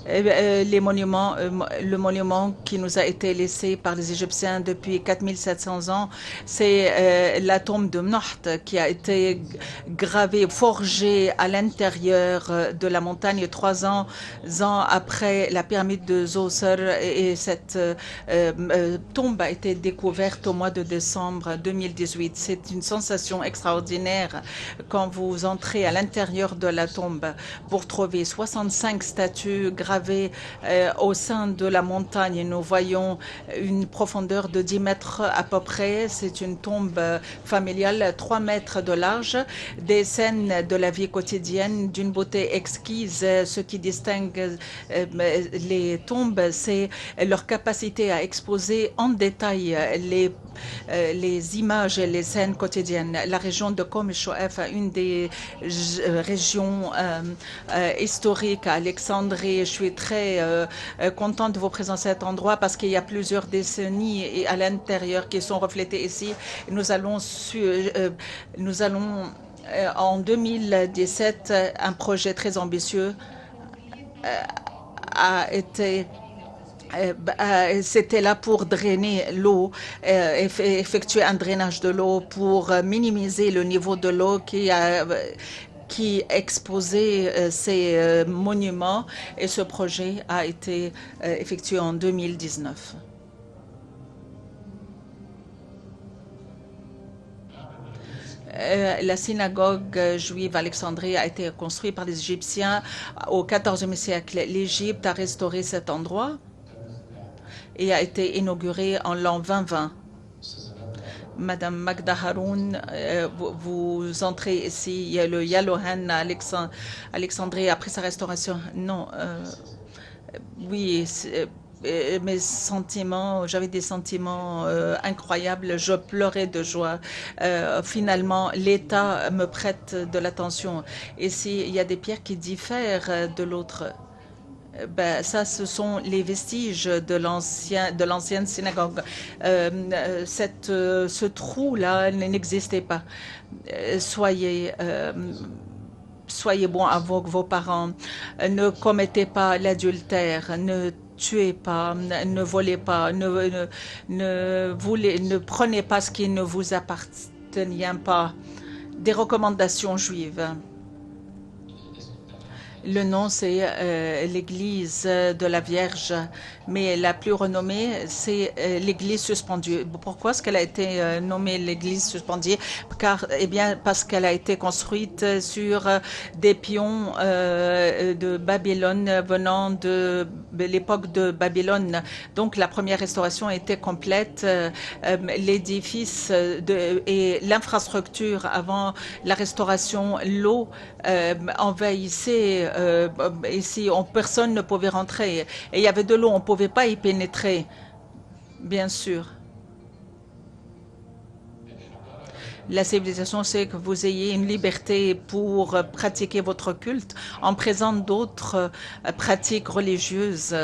Les monuments, le monument qui nous a été laissé par les Égyptiens depuis 4700 ans, c'est la tombe de Mnoht qui a été gravée, forgée à l'intérieur de la montagne 3 ans après la pyramide de Zoser. Et cette tombe a été découverte au mois de décembre 2018. C'est une sensation extraordinaire quand vous entrez à l'intérieur de la tombe pour trouver 65 statues gravées au sein de la montagne. Nous voyons une profondeur de 10 mètres à peu près. C'est une tombe familiale, 3 mètres de large, des scènes de la vie quotidienne d'une beauté exquise. Ce qui distingue les tombes, c'est leur capacité à exposer en détail les images et les scènes quotidiennes. La région de Kom el-Shoaf, une des régions historiques à Alexandrie. Je suis très contente de vous présenter cet endroit parce qu'il y a plusieurs décennies à l'intérieur qui sont reflétées ici. Nous allons en 2017, un projet très ambitieux a été c'était là pour drainer l'eau, effectuer un drainage de l'eau pour minimiser le niveau de l'eau qui exposait ces monuments, et ce projet a été effectué en 2019. La synagogue juive Alexandrie a été construite par les Égyptiens au XIVe siècle. L'Égypte a restauré cet endroit et a été inaugurée en l'an 2020. Madame Magda Haroun, vous entrez ici, il y a le Yalohan à Alexandrie après sa restauration. Non, oui, mes sentiments, j'avais des sentiments incroyables, je pleurais de joie. Finalement, l'État me prête de l'attention. Ici, il y a des pierres qui diffèrent de l'autre. Ça, ce sont les vestiges de l'ancienne synagogue. Ce trou-là n'existait pas. Soyez bons avec vos parents. Ne commettez pas l'adultère. Ne tuez pas. Ne volez pas. Ne prenez pas ce qui ne vous appartient pas. Des recommandations juives. Le nom, c'est l'église de la Vierge, mais la plus renommée, c'est l'église suspendue. Pourquoi est-ce qu'elle a été nommée l'église suspendue? Parce qu'elle a été construite sur des pions de Babylone venant de l'époque de Babylone. Donc la première restauration était complète. L'édifice et l'infrastructure avant la restauration, l'eau envahissait. Ici, personne ne pouvait rentrer. Et il y avait de l'eau, on ne pouvait pas y pénétrer, bien sûr. La civilisation, c'est que vous ayez une liberté pour pratiquer votre culte en présence d'autres pratiques religieuses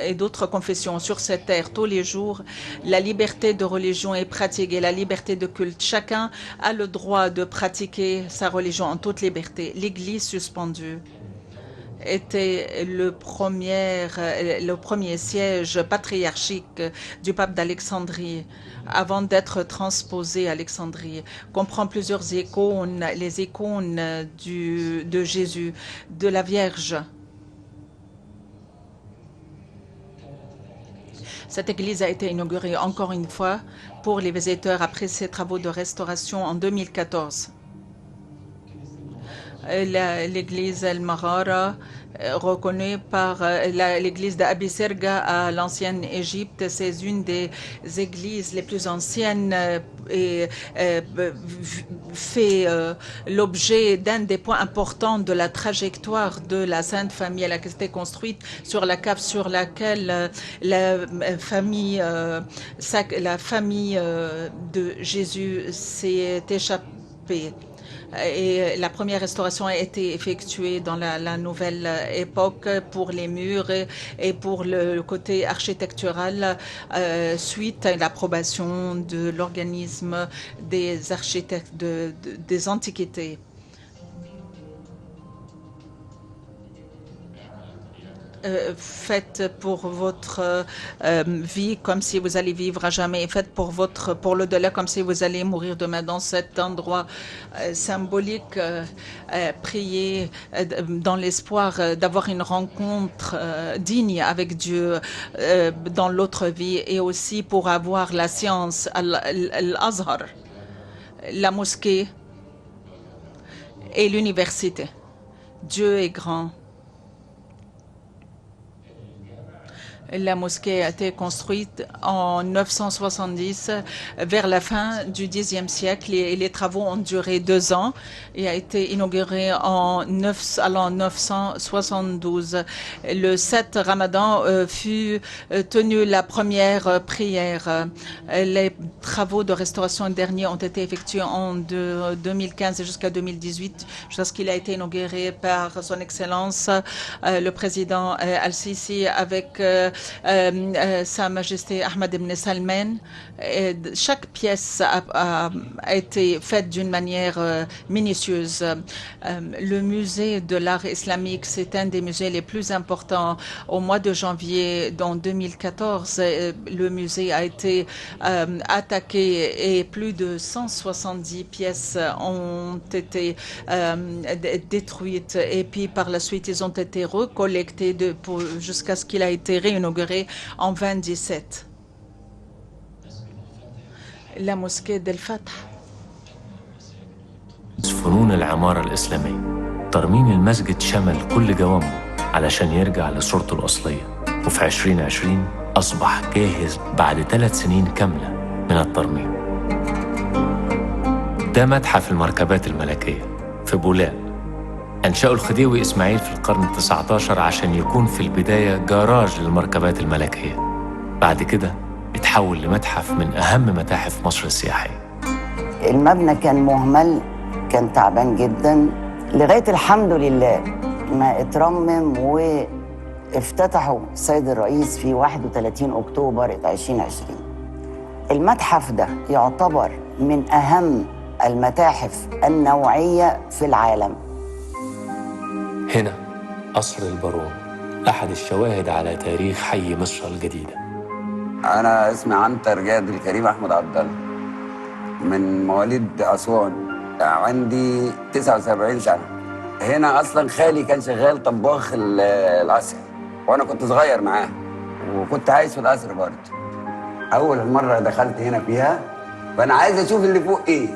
et d'autres confessions sur cette terre. Tous les jours, la liberté de religion est pratiquée, la liberté de culte. Chacun a le droit de pratiquer sa religion en toute liberté. L'Église suspendue était le premier siège patriarchique du pape d'Alexandrie avant d'être transposé à Alexandrie. Comprend plusieurs icônes, les icônes de Jésus, de la Vierge. Cette église a été inaugurée encore une fois pour les visiteurs après ses travaux de restauration en 2014. L'église El-Marara, reconnue par l'église d'Abi Serga à l'ancienne Égypte, c'est une des églises les plus anciennes et fait l'objet d'un des points importants de la trajectoire de la Sainte Famille. Elle a été construite sur la cave sur laquelle la famille de Jésus s'est échappée. Et la première restauration a été effectuée dans la nouvelle époque pour les murs et pour le côté architectural suite à l'approbation de l'organisme des architectes des antiquités. Faites pour votre vie comme si vous allez vivre à jamais. Faites pour l'au-delà comme si vous allez mourir demain dans cet endroit symbolique. Priez dans l'espoir d'avoir une rencontre digne avec Dieu dans l'autre vie et aussi pour avoir la science, Al-Azhar, la mosquée et l'université. Dieu est grand. La mosquée a été construite en 970 vers la fin du Xe siècle et les travaux ont duré 2 ans et a été inaugurée en 972. Le 7 Ramadan fut tenue la première prière. Les travaux de restauration derniers ont été effectués en 2015 jusqu'à 2018, jusqu'à ce qu'il a été inauguré par son Excellence le président Al-Sisi avec Sa Majesté Ahmed ibn Salman. Chaque pièce a été faite d'une manière minutieuse. Le musée de l'art islamique, c'est un des musées les plus importants. Au mois de janvier, en 2014, le musée a été attaqué et plus de 170 pièces ont été détruites. Et puis par la suite, ils ont été recollectés jusqu'à ce qu'il a été réinauguré en 2017. La mosquée d'El-Fatah. فنون العمارة الإسلامية. ترميم المسجد شمل كل جوانبه علشان يرجع لصورته الأصلية، وفي 2020 أصبح جاهز بعد 3 سنين كاملة من الترميم. ده متحف المركبات الملكية في بولاق. أنشأه الخديوي إسماعيل في القرن ال19 عشان يكون في البداية جراج للمركبات الملكية. بعد كده اتحول لمتحف من أهم متاحف مصر السياحية. المبنى كان مهمل، كان تعبان جدا لغاية الحمد لله ما اترمم افتتحوا السيد الرئيس في 31 أكتوبر 2020. المتحف ده يعتبر من أهم المتاحف النوعية في العالم. هنا قصر البارون، أحد الشواهد على تاريخ حي مصر الجديدة. أنا اسمي عنتر جاد الكريم أحمد عبد الله، من مواليد أسوان، عندي 79 سنة. هنا أصلا خالي كان شغال طباخ القصر، وأنا كنت صغير معاه وكنت عايش في القصر برضه. أول مرة دخلت هنا فيها فأنا عايز أشوف اللي فوق إيه،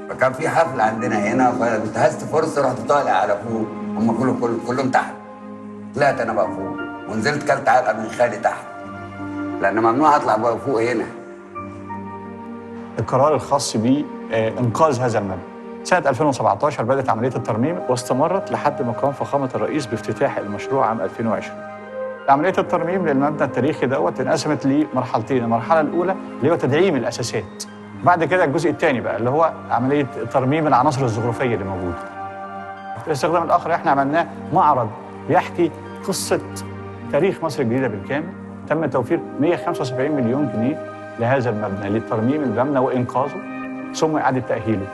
فكان في حفلة عندنا هنا فانتهزت فرصة رحت طالع على فوق، هم كلهم تحت. طلعت أنا بقى فوق ونزلت كلت علقة من خالي تحت، لأن ممنوع أطلع بقى فوق هنا. القرار الخاص بإنقاذ هذا المبنى سنة 2017 بدأت عملية الترميم واستمرت لحد ما قام فخامة الرئيس بافتتاح المشروع عام 2020. عملية الترميم للمبنى التاريخي دوت انقسمت لمرحلتين، المرحلة الأولى اللي هو تدعيم الأساسات، بعد كده الجزء الثاني بقى اللي هو عملية ترميم العناصر الزخرفية اللي موجودة. الاستخدام الآخر احنا عملناه معرض بيحكي قصة تاريخ مصر الجديدة بالكامل. تم توفير 175 مليون جنيه لهذا المبنى لترميم المبنى وإنقاذه ثم إعادة تأهيله.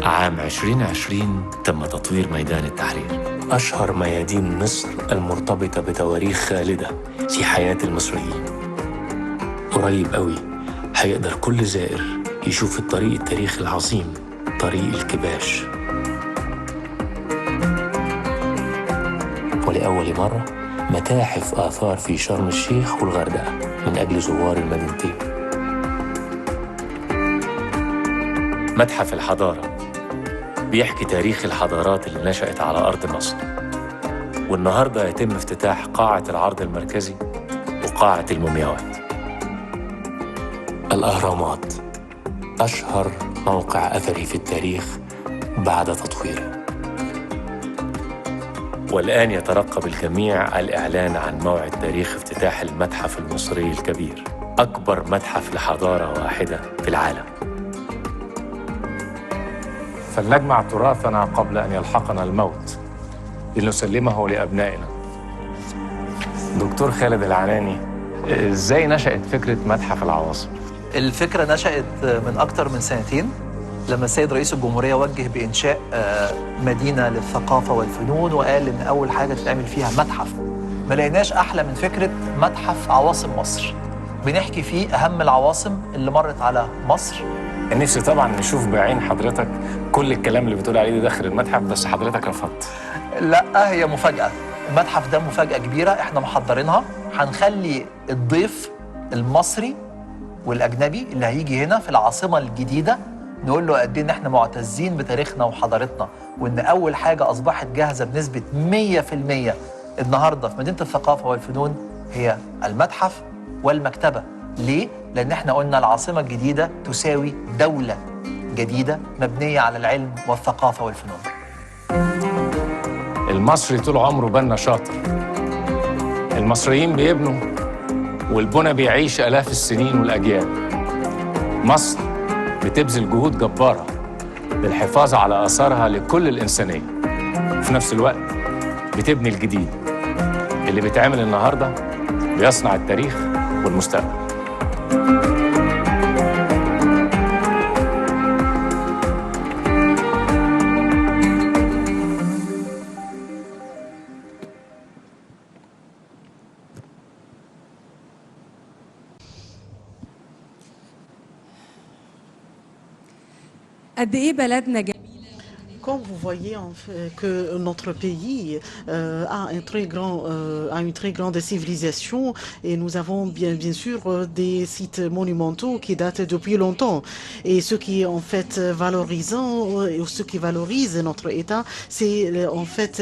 عام 2020 تم تطوير ميدان التحرير، أشهر ميادين مصر المرتبطة بتواريخ خالدة في حياة المصريين. قريب قوي هيقدر كل زائر يشوف الطريق التاريخي العظيم، طريق الكباش. ولأول مرة متاحف آثار في شرم الشيخ والغردقة من أجل زوار المدينتين. متحف الحضارة بيحكي تاريخ الحضارات اللي نشأت على أرض مصر، والنهاردة يتم افتتاح قاعة العرض المركزي وقاعة المومياوات. الأهرامات أشهر موقع أثري في التاريخ بعد تطويره، والآن يترقب الجميع الإعلان عن موعد تاريخ افتتاح المتحف المصري الكبير، أكبر متحف لحضارة واحدة في العالم. فلنجمع تراثنا قبل أن يلحقنا الموت لنسلمه لأبنائنا. دكتور خالد العناني، إزاي نشأت فكرة متحف العواصم؟ الفكرة نشأت من أكتر من سنتين لما السيد رئيس الجمهورية وجه بإنشاء مدينة للثقافة والفنون، وقال إن أول حاجة تتعمل فيها متحف. ما لقيناش أحلى من فكرة متحف عواصم مصر، بنحكي فيه أهم العواصم اللي مرت على مصر. نفسي طبعا نشوف بعين حضرتك كل الكلام اللي بتقول عليه ده داخل المتحف، بس حضرتك رفضت. لا، هي مفاجأة. المتحف ده مفاجأة كبيرة احنا محضرينها. هنخلي الضيف المصري والأجنبي اللي هيجي هنا في العاصمة الجديدة نقول له قد ايه ان احنا معتزين بتاريخنا وحضارتنا، وان اول حاجة اصبحت جاهزة بنسبة 100% النهاردة في مدينة الثقافة والفنون هي المتحف والمكتبة. ليه؟ لأن احنا قلنا العاصمة الجديدة تساوي دولة جديدة مبنية على العلم والثقافة والفنون. المصري طول عمره بنا شاطر، المصريين بيبنوا والبنى بيعيش آلاف السنين والأجيال. مصر بتبذل جهود جبارة للحفاظ على آثارها لكل الإنسانية، وفي نفس الوقت بتبني الجديد. اللي بيتعمل النهاردة بيصنع التاريخ والمستقبل. قد ايه بلدنا جميله. Comme vous voyez que notre pays a une très grande civilisation, et nous avons bien sûr des sites monumentaux qui datent depuis longtemps. Et ce qui est en fait valorisant, et ce qui valorise notre État, c'est en fait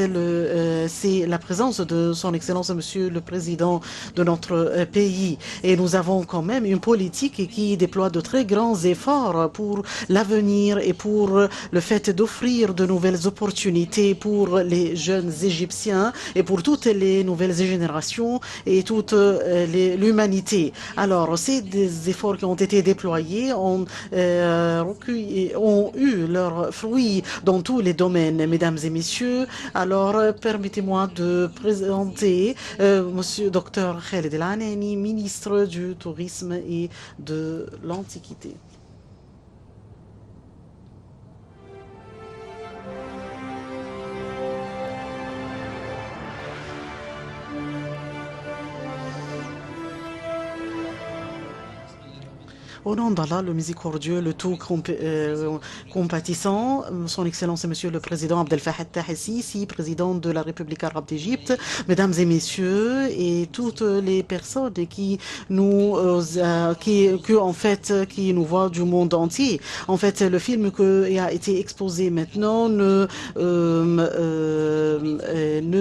c'est la présence de son Excellence Monsieur le Président de notre pays. Et nous avons quand même une politique qui déploie de très grands efforts pour l'avenir et pour le fait d'offrir offrir de nouvelles opportunités pour les jeunes Égyptiens et pour toutes les nouvelles générations et toute l'humanité. Alors, c'est des efforts qui ont été déployés, ont eu leurs fruits dans tous les domaines, mesdames et messieurs. Alors, permettez-moi de présenter Monsieur Dr Khaled El Anani, ministre du Tourisme et de l'Antiquité. Au nom d'Allah, le miséricordieux, le tout compatissant, son Excellence Monsieur le Président Abdel Fattah el-Sisi, président de la République arabe d'Égypte, mesdames et messieurs, et toutes les personnes qui nous voient du monde entier. En fait, le film qui a été exposé maintenant ne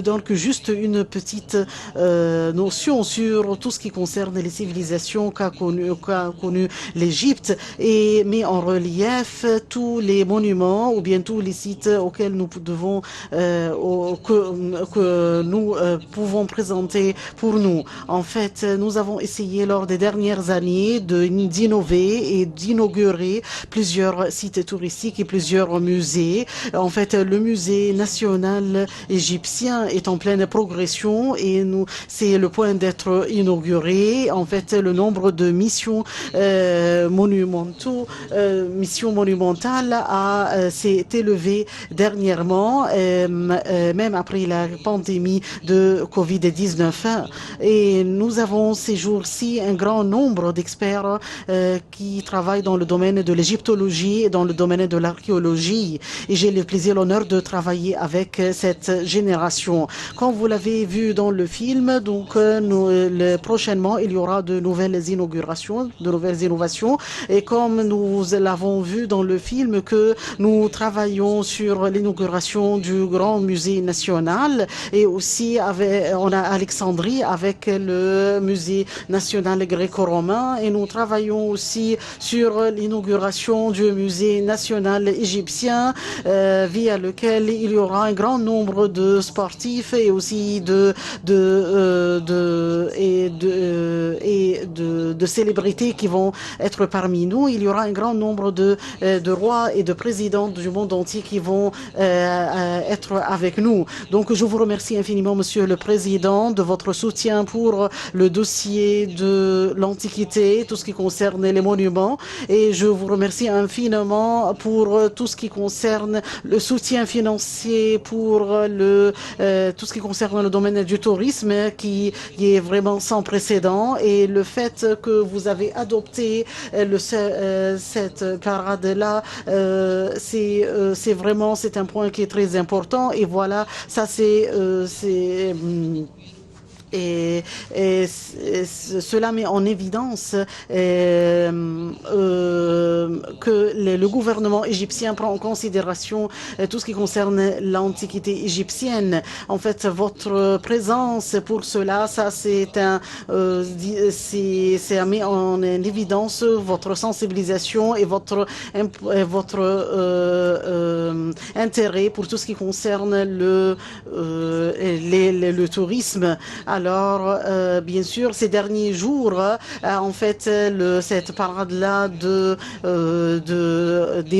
donne que juste une petite notion sur tout ce qui concerne les civilisations qu'a connu l'Égypte et met en relief tous les monuments ou bien tous les sites auxquels nous devons que nous pouvons présenter pour nous. En fait, nous avons essayé lors des dernières années d'innover et d'inaugurer plusieurs sites touristiques et plusieurs musées. En fait, le musée national égyptien est en pleine progression et c'est le point d'être inauguré. En fait, le nombre de missions monumentales s'est élevé dernièrement, même après la pandémie de Covid-19. Et nous avons ces jours-ci un grand nombre d'experts qui travaillent dans le domaine de l'égyptologie et dans le domaine de l'archéologie. Et j'ai le plaisir, l'honneur de travailler avec cette génération. Comme vous l'avez vu dans le film, donc prochainement, il y aura de nouvelles inaugurations, de nouvelles innovations. Et comme nous l'avons vu dans le film, que nous travaillons sur l'inauguration du grand musée national et aussi on a Alexandrie avec le musée national gréco-romain et nous travaillons aussi sur l'inauguration du musée national égyptien via lequel il y aura un grand nombre de sportifs et aussi de célébrités qui vont être parmi nous. Il y aura un grand nombre de rois et de présidents du monde entier qui vont être avec nous. Donc je vous remercie infiniment, Monsieur le Président, de votre soutien pour le dossier de l'Antiquité, tout ce qui concerne les monuments. Et je vous remercie infiniment pour tout ce qui concerne le soutien financier pour tout ce qui concerne le domaine du tourisme qui est vraiment sans précédent. Et le fait que vous avez adopté cette parade-là, c'est vraiment, c'est un point qui est très important. Et voilà, ça et cela met en évidence que le gouvernement égyptien prend en considération tout ce qui concerne l'Antiquité égyptienne. En fait, votre présence pour cela, ça c'est mis en évidence votre sensibilisation et votre intérêt pour tout ce qui concerne le tourisme. Alors, bien sûr, ces derniers jours, en fait, cette parade-là des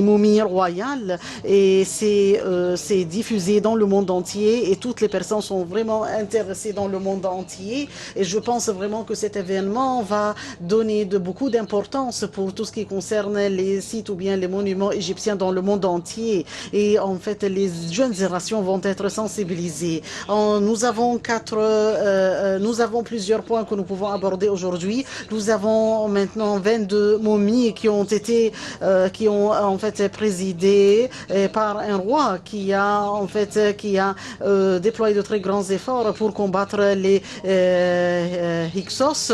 momies royales, et c'est diffusé dans le monde entier, et toutes les personnes sont vraiment intéressées dans le monde entier. Et je pense vraiment que cet événement va donner beaucoup d'importance pour tout ce qui concerne les sites ou bien les monuments égyptiens dans le monde entier. Et en fait, les jeunes générations vont être sensibilisées. Nous avons plusieurs points que nous pouvons aborder aujourd'hui. Nous avons maintenant 22 momies qui ont en fait présidé par un roi qui a déployé de très grands efforts pour combattre les Hyksos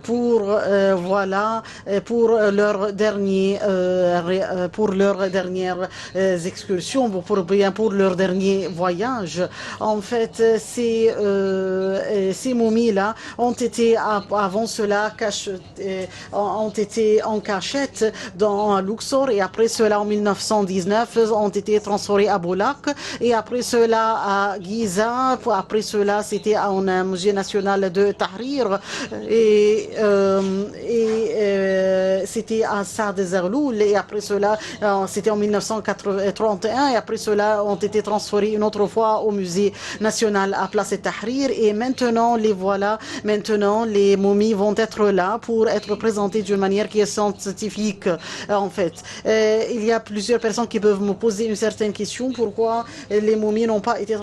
pour leurs dernières excursions, pour leur dernier voyage. En fait, ces momies-là ont été avant cela ont été en cachette dans Luxor et après cela en 1919 ont été transférés à Boulak et après cela à Giza, après cela c'était en musée national de Tahrir et c'était à Saad Zarloul et après cela c'était en 1931 et après cela ont été transférés une autre fois au musée national à Place Tahrir et maintenant les voilà, maintenant les momies vont être là pour être présentées d'une manière qui est scientifique en fait. Il y a plusieurs personnes qui peuvent me poser une certaine question, pourquoi les momies n'ont pas été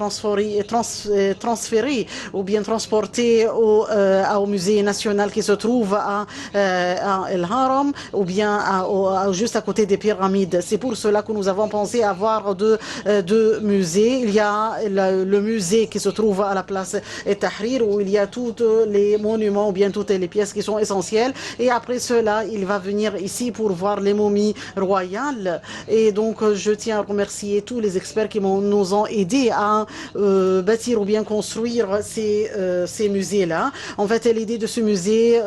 transférées ou bien transportées au musée national qui se trouve à El Haram ou bien juste à côté des pyramides. C'est pour cela que nous avons pensé avoir deux musées. Il y a le musée qui se trouve à la place Tahrir où il y a tous les monuments ou bien toutes les pièces qui sont essentielles et après cela il va venir ici pour voir les momies royales et donc je tiens à remercier tous les experts qui nous ont aidés à bâtir ou bien construire ces musées-là. En fait, l'idée de ce musée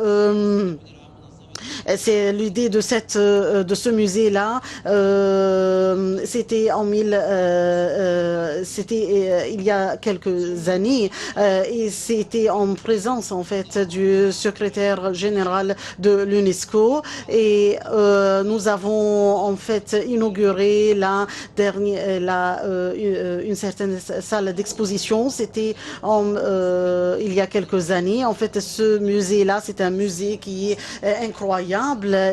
c'est l'idée de ce musée-là. C'était il y a quelques années et c'était en présence en fait du secrétaire général de l'UNESCO et nous avons en fait inauguré une certaine salle d'exposition. C'était il y a quelques années. En fait, ce musée-là, c'est un musée qui est incroyable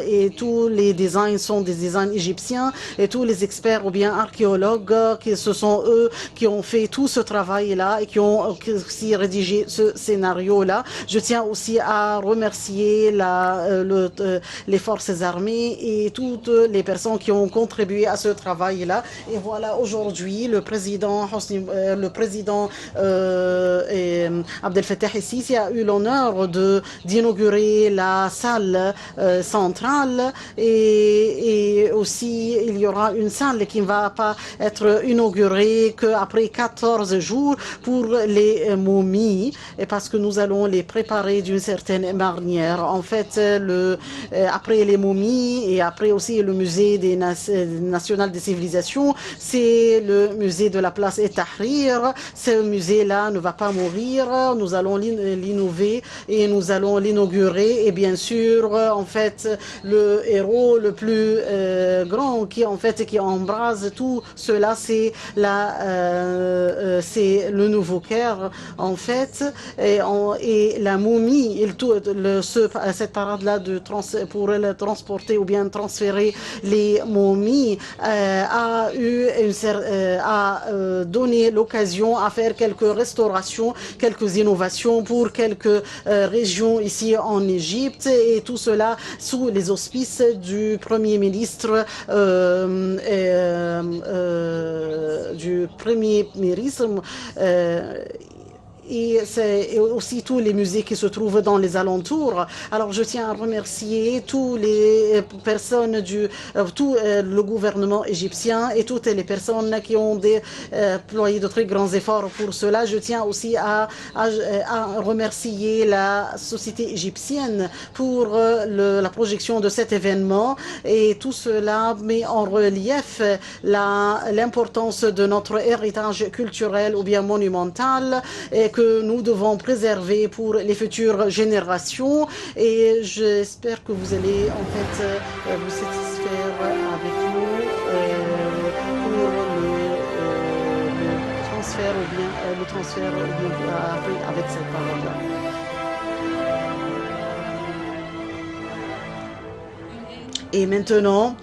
et tous les designs sont des designs égyptiens et tous les experts ou bien archéologues ce sont eux qui ont fait tout ce travail-là et qui ont aussi rédigé ce scénario-là. Je tiens aussi à remercier les forces armées et toutes les personnes qui ont contribué à ce travail-là. Et voilà, aujourd'hui, le président Abdel Fattah el-Sisi a eu l'honneur d'inaugurer la salle centrale et aussi il y aura une salle qui ne va pas être inaugurée qu'après 14 jours pour les momies et parce que nous allons les préparer d'une certaine manière. En fait, après les momies et après aussi le musée national des civilisations, c'est le musée de la place Tahrir. Ce musée-là ne va pas mourir. Nous allons l'innover et nous allons l'inaugurer et bien sûr en fait le héros le plus grand qui embrase tout cela, c'est le nouveau Caire en fait et la momie cette parade là pour transporter ou bien transférer les momies a donné l'occasion à faire quelques restaurations, quelques innovations pour quelques régions ici en Égypte et tout cela sous les auspices du Premier ministre et aussi tous les musées qui se trouvent dans les alentours. Alors je tiens à remercier toutes les personnes tout le gouvernement égyptien et toutes les personnes qui ont déployé de très grands efforts pour cela. Je tiens aussi à remercier la société égyptienne pour la projection de cet événement et tout cela met en relief l'importance de notre héritage culturel ou bien monumental et que nous devons préserver pour les futures générations et j'espère que vous allez en fait vous satisfaire avec nous pour le transfert ou bien avec cette parole-là. Et maintenant,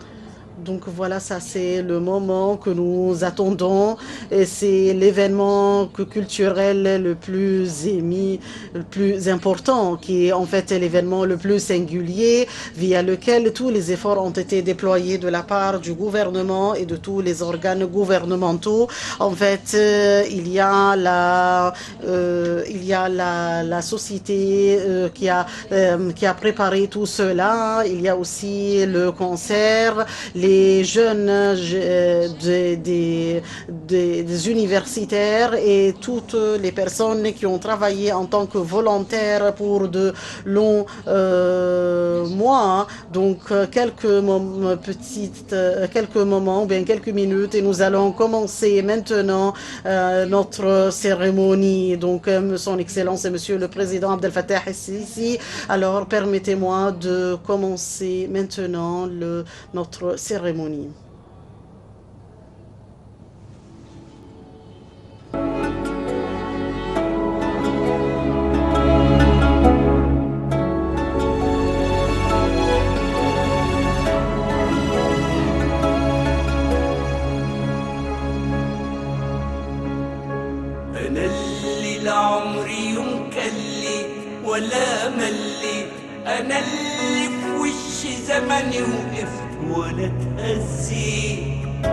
donc voilà, ça c'est le moment que nous attendons et c'est l'événement culturel le plus émis, le plus important qui est en fait l'événement le plus singulier via lequel tous les efforts ont été déployés de la part du gouvernement et de tous les organes gouvernementaux. En fait, il y a la société qui a préparé tout cela. Il y a aussi le concert, les des jeunes, des universitaires et toutes les personnes qui ont travaillé en tant que volontaires pour de longs mois. Donc quelques moments, bien quelques minutes, et nous allons commencer maintenant notre cérémonie. Donc Son Excellence et Monsieur le Président Abdel Fattah el-Sisi, alors permettez-moi de commencer maintenant notre cérémonie. أنا اللي لعمري يوم كليت ولا مليت، أنا اللي في وش زمني وقفت ولا اتهزيت،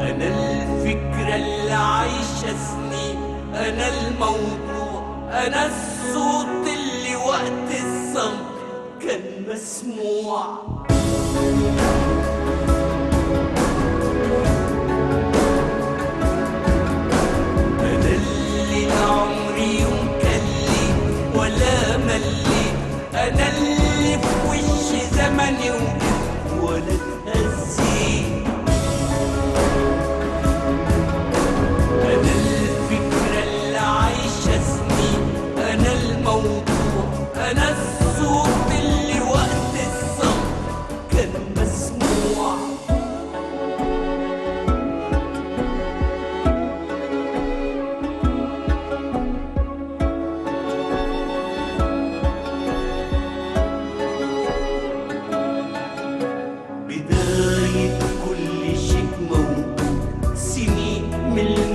أنا الفكرة اللي عايشة سنين، أنا الموضوع، أنا الصوت اللي وقت الصمت كان مسموع. عمري يوم كليت ولا مليت، أنا اللي في وش زمني وقفت ولا اتهزيت، أنا الفكرة اللي عايشة سنين، أنا الموضوع، أنا الصوت اللي وقت الصمت كان مسموع.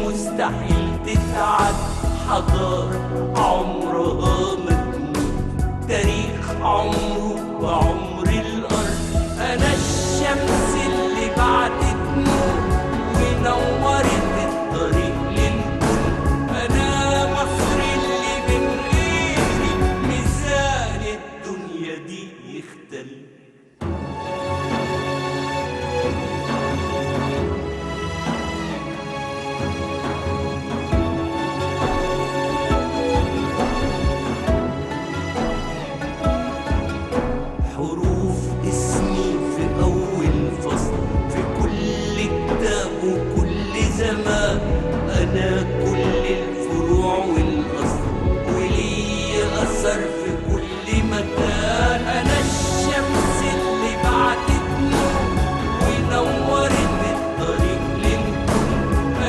مستحيل تتعد حضارة عمرها ما تموت، تاريخ عمره وعمر الأرض، أنا الشمس اللي بعدت نور ونورت الطريق للكل، أنا مصر اللي من غيري ميزان الدنيا دي يختل. أنا كل الفروع والأصل ولي أثر في كل مكان، أنا الشمس اللي بعدت نور ونورت الطريق للكل،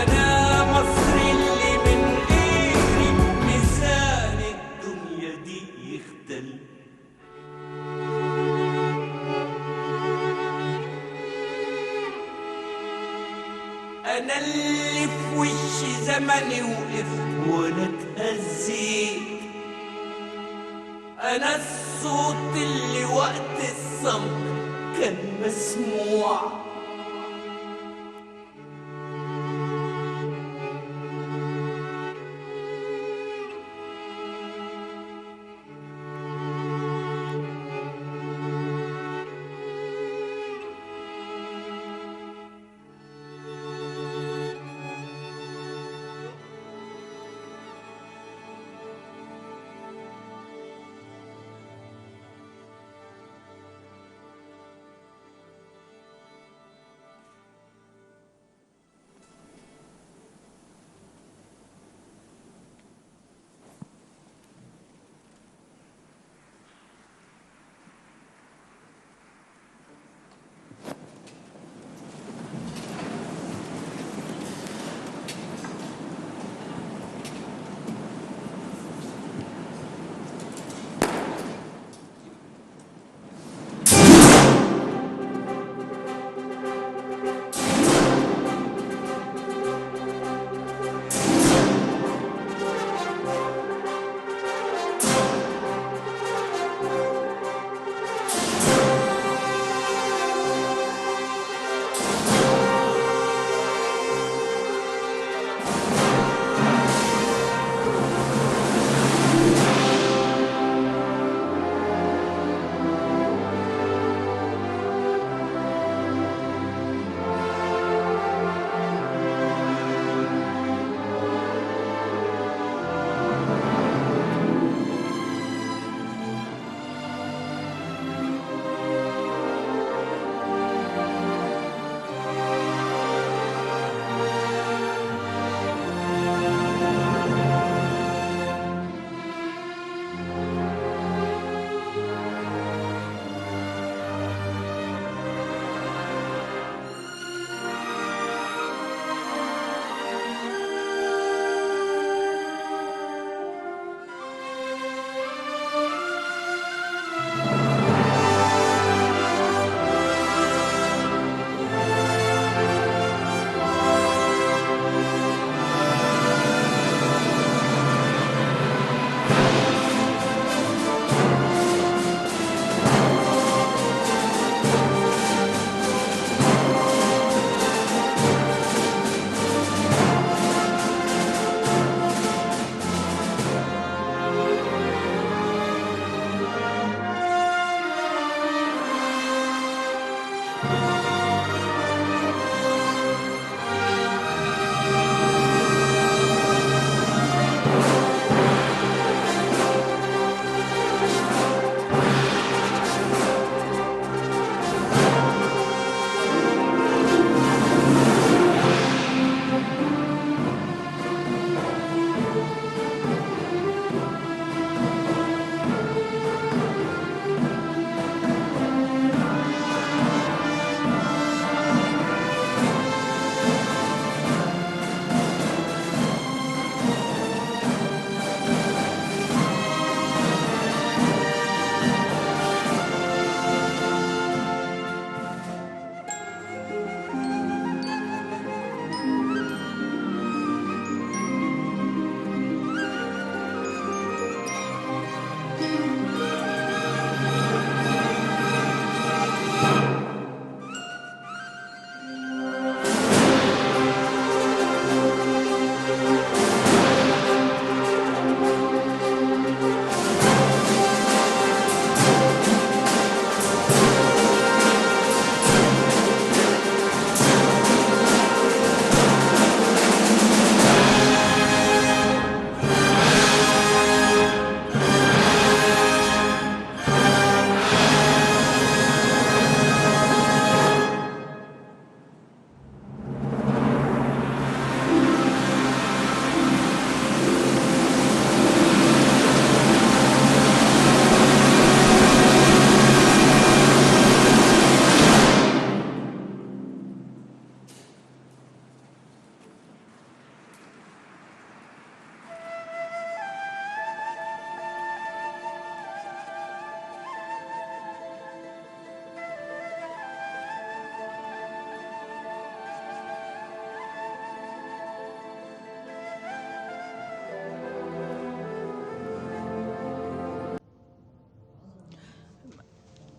أنا مصر اللي من غيري ميزان الدنيا دي يختل. أنا اللي في وش زمني وقفت ولا اتهزيت، أنا الصوت اللي وقت الصمت كان مسموع.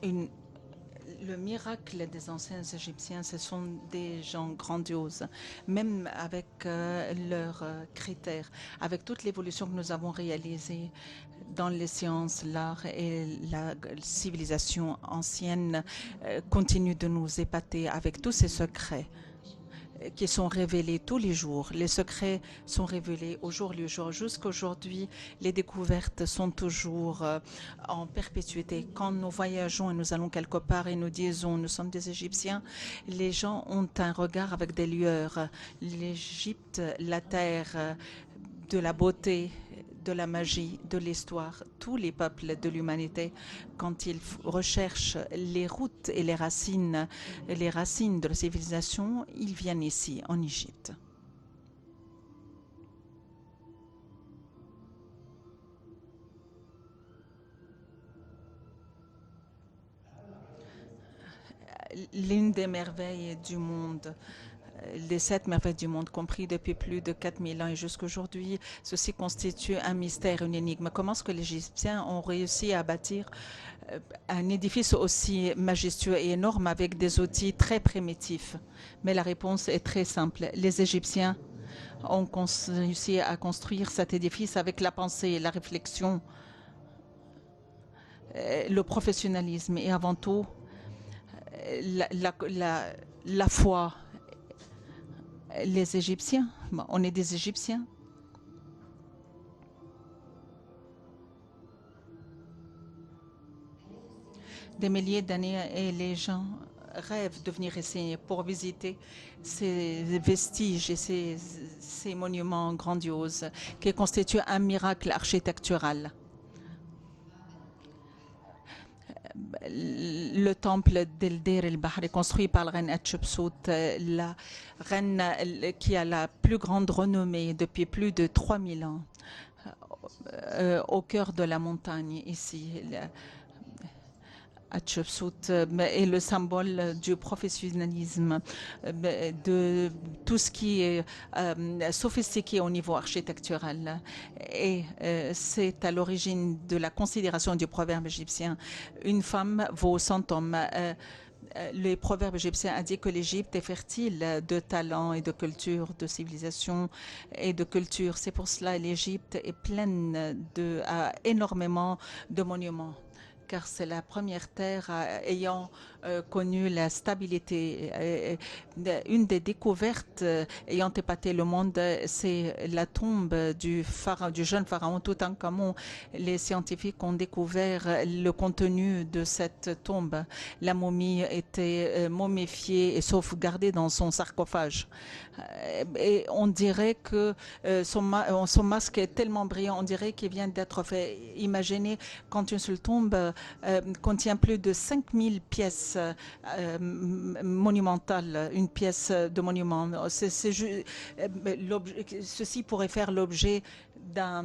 Le miracle des anciens Égyptiens, ce sont des gens grandioses, même avec leurs critères, avec toute l'évolution que nous avons réalisée dans les sciences, l'art et la civilisation ancienne continue de nous épater avec tous ces secrets qui sont révélés tous les jours. Les secrets sont révélés au jour le jour. Jusqu'à aujourd'hui, les découvertes sont toujours en perpétuité. Quand nous voyageons et nous allons quelque part et nous disons nous sommes des Égyptiens, les gens ont un regard avec des lueurs. L'Égypte, la terre de la beauté, de la magie, de l'histoire, tous les peuples de l'humanité, quand ils recherchent les routes et les racines de la civilisation, ils viennent ici, en Égypte. L'une des merveilles du monde, les 7 merveilles du monde, compris depuis plus de 4000 ans et jusqu'à aujourd'hui, ceci constitue un mystère, une énigme. Comment est-ce que les Égyptiens ont réussi à bâtir un édifice aussi majestueux et énorme avec des outils très primitifs? Mais la réponse est très simple. Les Égyptiens ont réussi à construire cet édifice avec la pensée, la réflexion, le professionnalisme et avant tout la foi. Les Égyptiens, on est des Égyptiens. Des milliers d'années et les gens rêvent de venir ici pour visiter ces vestiges et ces monuments grandioses qui constituent un miracle architectural. Le temple d'El-Deir el-Bahr est construit par la reine Hatshepsut, la reine qui a la plus grande renommée depuis plus de 3000 ans, au cœur de la montagne ici. Hatshepsut est le symbole du professionnalisme, de tout ce qui est sophistiqué au niveau architectural. Et c'est à l'origine de la considération du proverbe égyptien. Une femme vaut 100 hommes. Les proverbes égyptiens indiquent que l'Égypte est fertile de talent et de culture, de civilisation et de culture. C'est pour cela que l'Égypte est pleine énormément de monuments, car c'est la première terre ayant connu la stabilité. Une des découvertes ayant épaté le monde, c'est la tombe du jeune pharaon Toutankhamon. Les scientifiques ont découvert le contenu de cette tombe. La momie était momifiée et sauvegardée dans son sarcophage. Et on dirait que son masque est tellement brillant, on dirait qu'il vient d'être fait. Imaginez quand une seule tombe contient plus de 5000 pièces monumentales, une pièce de monument. Ceci pourrait faire l'objet d'un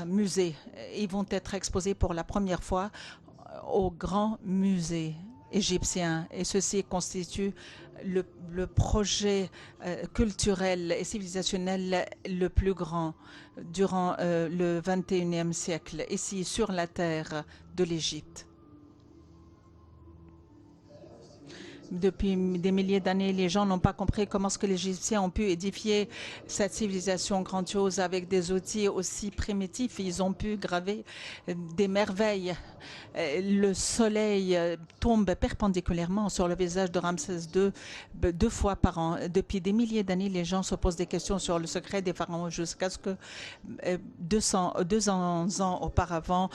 musée. Ils vont être exposés pour la première fois au grand musée égyptien. Et ceci constitue le projet culturel et civilisationnel le plus grand durant le 21e siècle, ici sur la terre de l'Égypte. Depuis des milliers d'années, les gens n'ont pas compris comment est-ce que les Égyptiens ont pu édifier cette civilisation grandiose avec des outils aussi primitifs. Ils ont pu graver des merveilles. Le soleil tombe perpendiculairement sur le visage de Ramsès II 2 fois par an. Depuis des milliers d'années, les gens se posent des questions sur le secret des pharaons jusqu'à ce que 200 ans auparavant,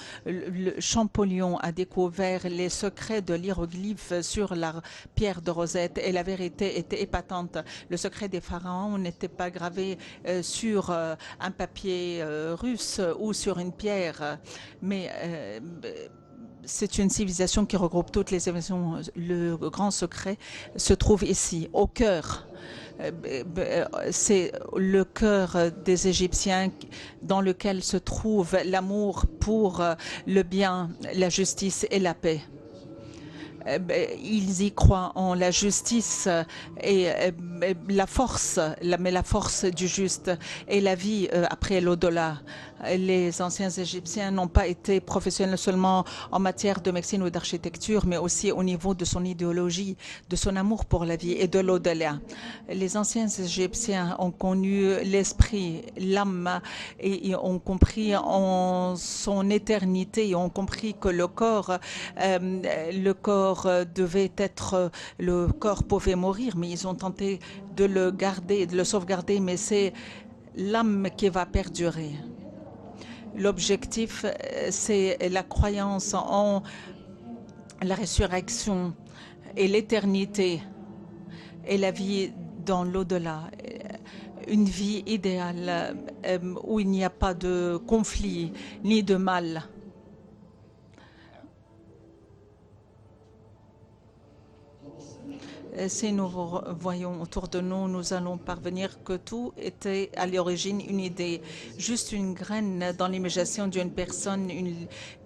Champollion a découvert les secrets de l'hiéroglyphe sur la pierre de Rosette et la vérité était épatante. Le secret des pharaons n'était pas gravé sur un papier russe ou sur une pierre, mais c'est une civilisation qui regroupe toutes les civilisations. Le grand secret se trouve ici, au cœur. C'est le cœur des Égyptiens dans lequel se trouve l'amour pour le bien, la justice et la paix. Ils y croient en la justice et la force, mais la force du juste et la vie après l'au-delà. Les anciens Égyptiens n'ont pas été professionnels seulement en matière de médecine ou d'architecture, mais aussi au niveau de son idéologie, de son amour pour la vie et de l'au-delà. Les anciens Égyptiens ont connu l'esprit, l'âme, et ont compris en son éternité, et ont compris que le corps devait être, le corps pouvait mourir, mais ils ont tenté de le garder, de le sauvegarder, mais c'est l'âme qui va perdurer. L'objectif, c'est la croyance en la résurrection et l'éternité et la vie dans l'au-delà. Une vie idéale où il n'y a pas de conflit ni de mal. Si nous voyons autour de nous, nous allons parvenir que tout était à l'origine une idée, juste une graine dans l'imagination d'une personne,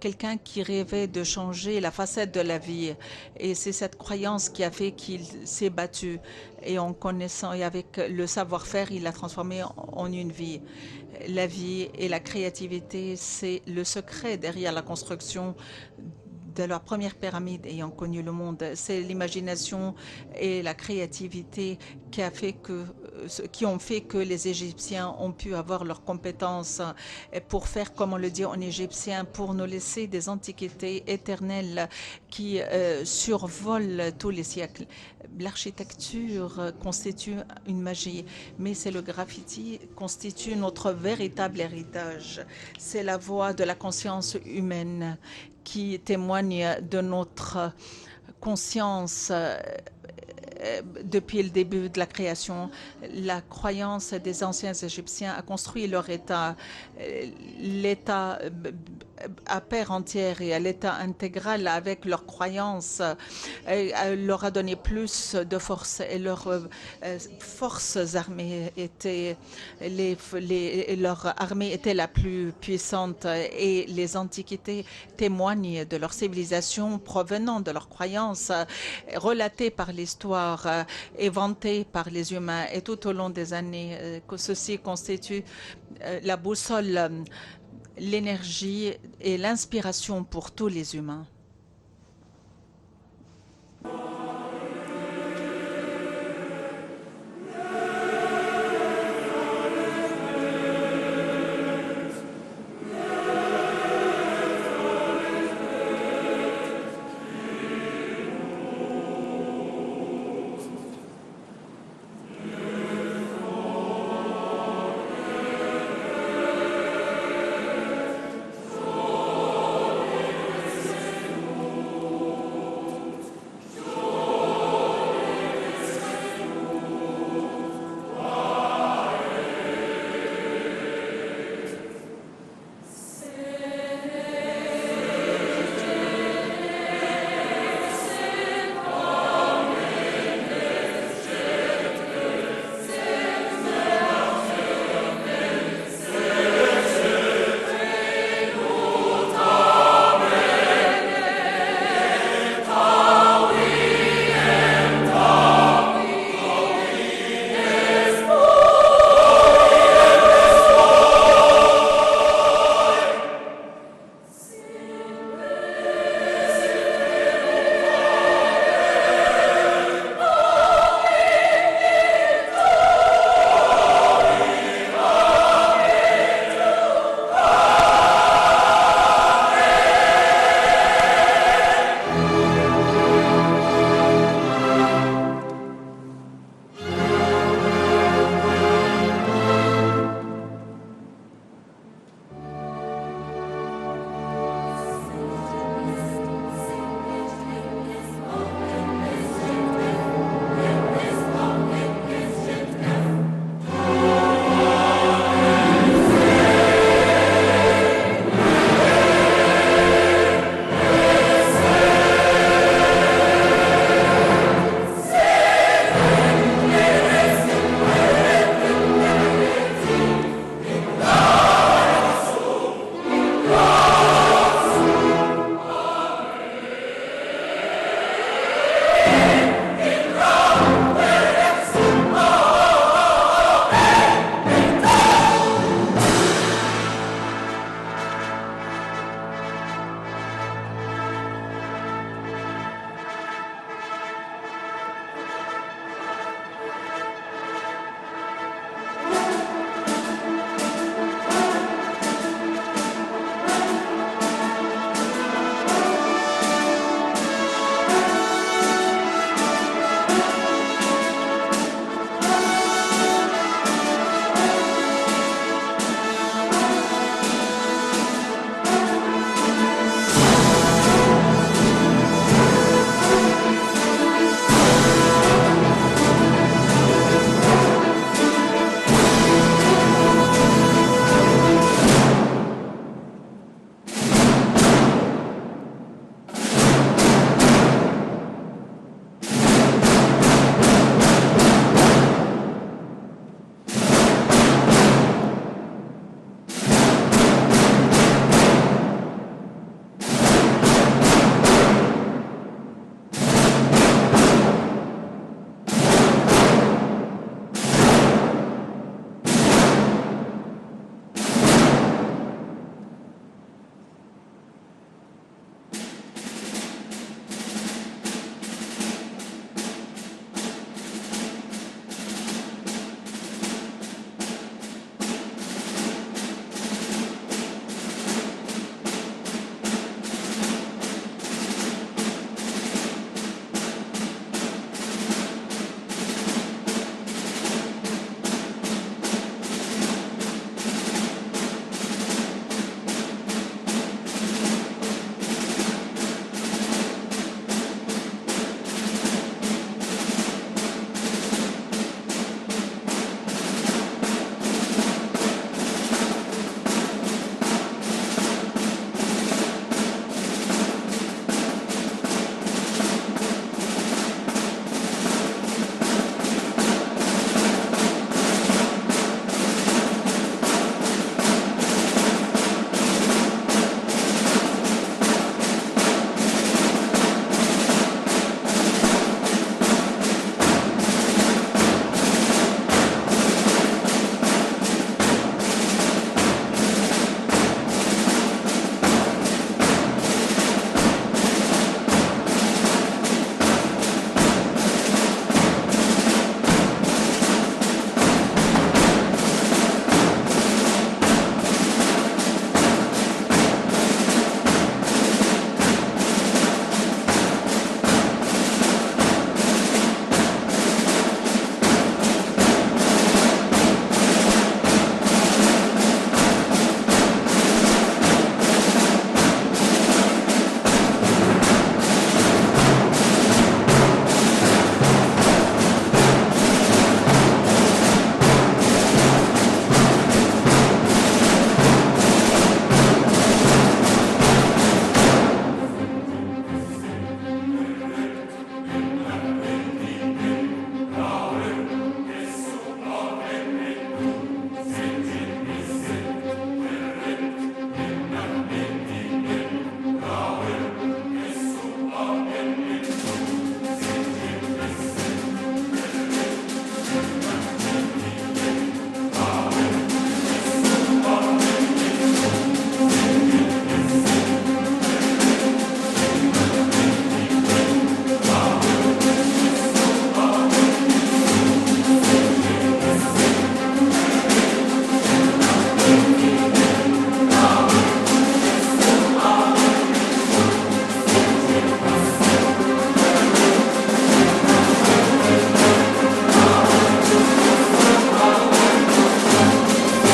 quelqu'un qui rêvait de changer la facette de la vie. Et c'est cette croyance qui a fait qu'il s'est battu. Et en connaissant et avec le savoir-faire, il l'a transformé en une vie. La vie et la créativité, c'est le secret derrière la construction de la première pyramide ayant connu le monde. C'est l'imagination et la créativité qui ont fait que les Égyptiens ont pu avoir leurs compétences pour faire, comme on le dit en égyptien, pour nous laisser des antiquités éternelles qui survolent tous les siècles. L'architecture constitue une magie, mais c'est le graffiti constitue notre véritable héritage. C'est la voix de la conscience humaine qui témoigne de notre conscience depuis le début de la création. La croyance des anciens Égyptiens a construit leur État. L'État à paire entière et à l'état intégral avec leurs croyances leur a donné plus de force et leurs forces armées étaient leur armée était la plus puissante et les antiquités témoignent de leur civilisation provenant de leurs croyances relatées par l'histoire et vantées par les humains et tout au long des années que ceci constitue la boussole, l'énergie et l'inspiration pour tous les humains.